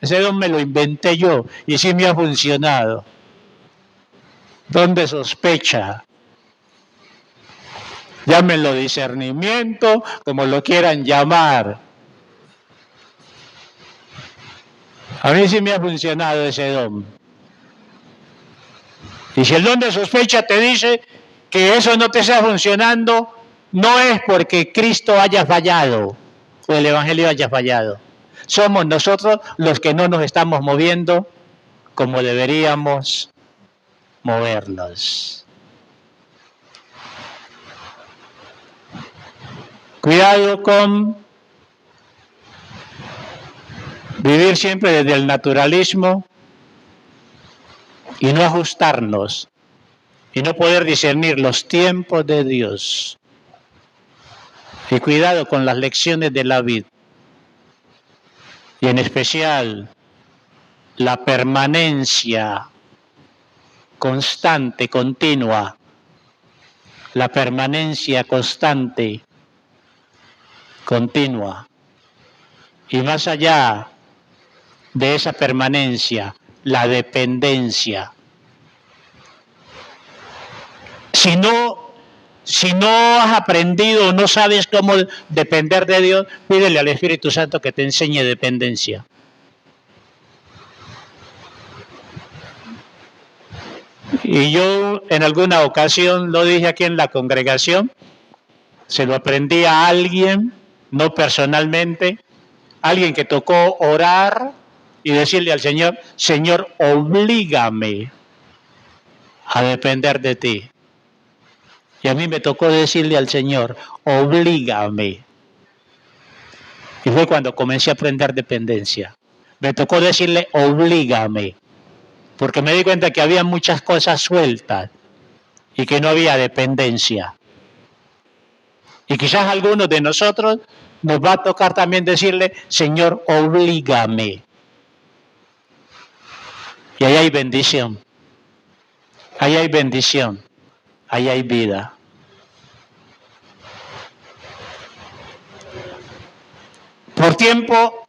ese don me lo inventé yo y sí me ha funcionado. Don de sospecha. Llámenlo discernimiento, como lo quieran llamar. A mí sí me ha funcionado ese don. Y si el don de sospecha te dice que eso no te está funcionando, no es porque Cristo haya fallado o el Evangelio haya fallado. Somos nosotros los que no nos estamos moviendo como deberíamos movernos. Cuidado con vivir siempre desde el naturalismo y no ajustarnos y no poder discernir los tiempos de Dios. Y cuidado con las lecciones de la vida. Y en especial la permanencia constante, continua. La permanencia constante, continua. Y más allá de esa permanencia, la dependencia. Si no has aprendido, no sabes cómo depender de Dios, pídele al Espíritu Santo que te enseñe dependencia. Y yo en alguna ocasión lo dije aquí en la congregación, se lo aprendí a alguien, no personalmente, alguien que tocó orar y decirle al Señor, Señor, oblígame a depender de ti. Y a mí me tocó decirle al Señor, oblígame. Y fue cuando comencé a aprender dependencia. Me tocó decirle, oblígame. Porque me di cuenta que había muchas cosas sueltas y que no había dependencia. Y quizás a algunos de nosotros nos va a tocar también decirle, Señor, oblígame. Y ahí hay bendición. Ahí hay bendición. Ahí hay vida. Por tiempo,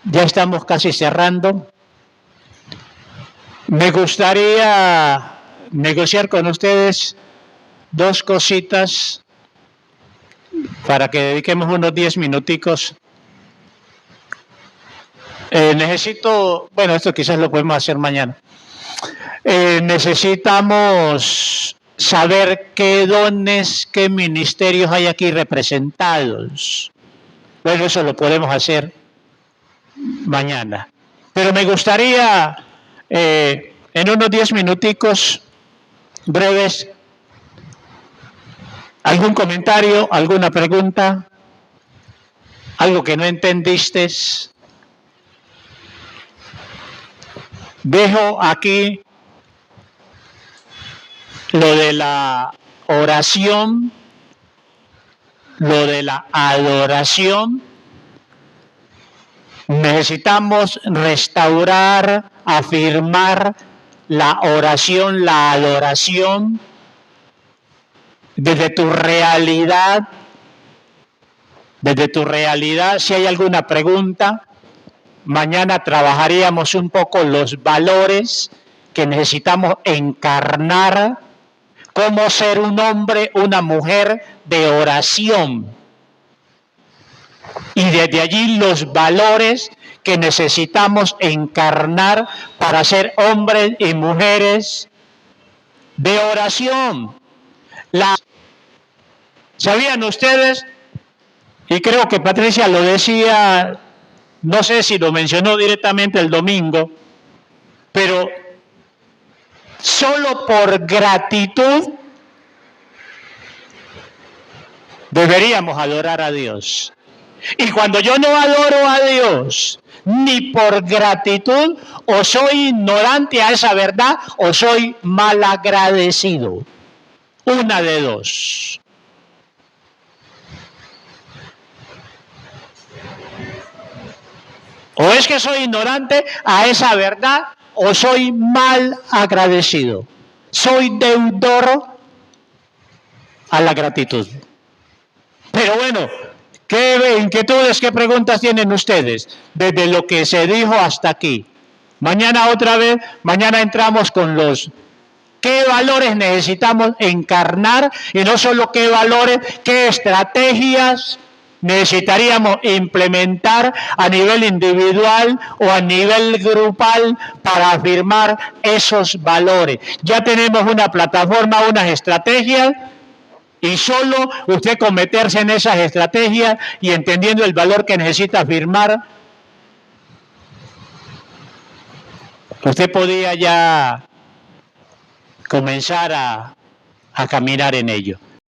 ya estamos casi cerrando. Me gustaría negociar con ustedes dos cositas para que dediquemos unos 10 minuticos. Necesito, bueno, esto quizás lo podemos hacer mañana. Necesitamos saber qué dones, qué ministerios hay aquí representados. Bueno, eso lo podemos hacer mañana. Pero me gustaría, en unos 10 minuticos breves, algún comentario, alguna pregunta, algo que no entendiste. Dejo aquí lo de la oración, lo de la adoración. Necesitamos restaurar, afirmar la oración, la adoración desde tu realidad. Desde tu realidad, si hay alguna pregunta, mañana trabajaríamos un poco los valores que necesitamos encarnar, cómo ser un hombre, una mujer de oración. Y desde allí los valores que necesitamos encarnar para ser hombres y mujeres de oración. ¿Sabían ustedes? Y creo que Patricia lo decía, no sé si lo mencionó directamente el domingo, pero solo por gratitud deberíamos adorar a Dios. Y cuando yo no adoro a Dios, ni por gratitud, o soy ignorante a esa verdad, o soy malagradecido. Una de dos. O es que soy ignorante a esa verdad o soy mal agradecido. Soy deudor a la gratitud. Pero bueno, ¿qué inquietudes, qué preguntas tienen ustedes desde lo que se dijo hasta aquí? Mañana otra vez, mañana entramos con los qué valores necesitamos encarnar y no solo qué valores, qué estrategias necesitaríamos implementar a nivel individual o a nivel grupal para afirmar esos valores. Ya tenemos una plataforma, unas estrategias, y solo usted con meterse en esas estrategias y entendiendo el valor que necesita afirmar, usted podría ya comenzar a caminar en ello.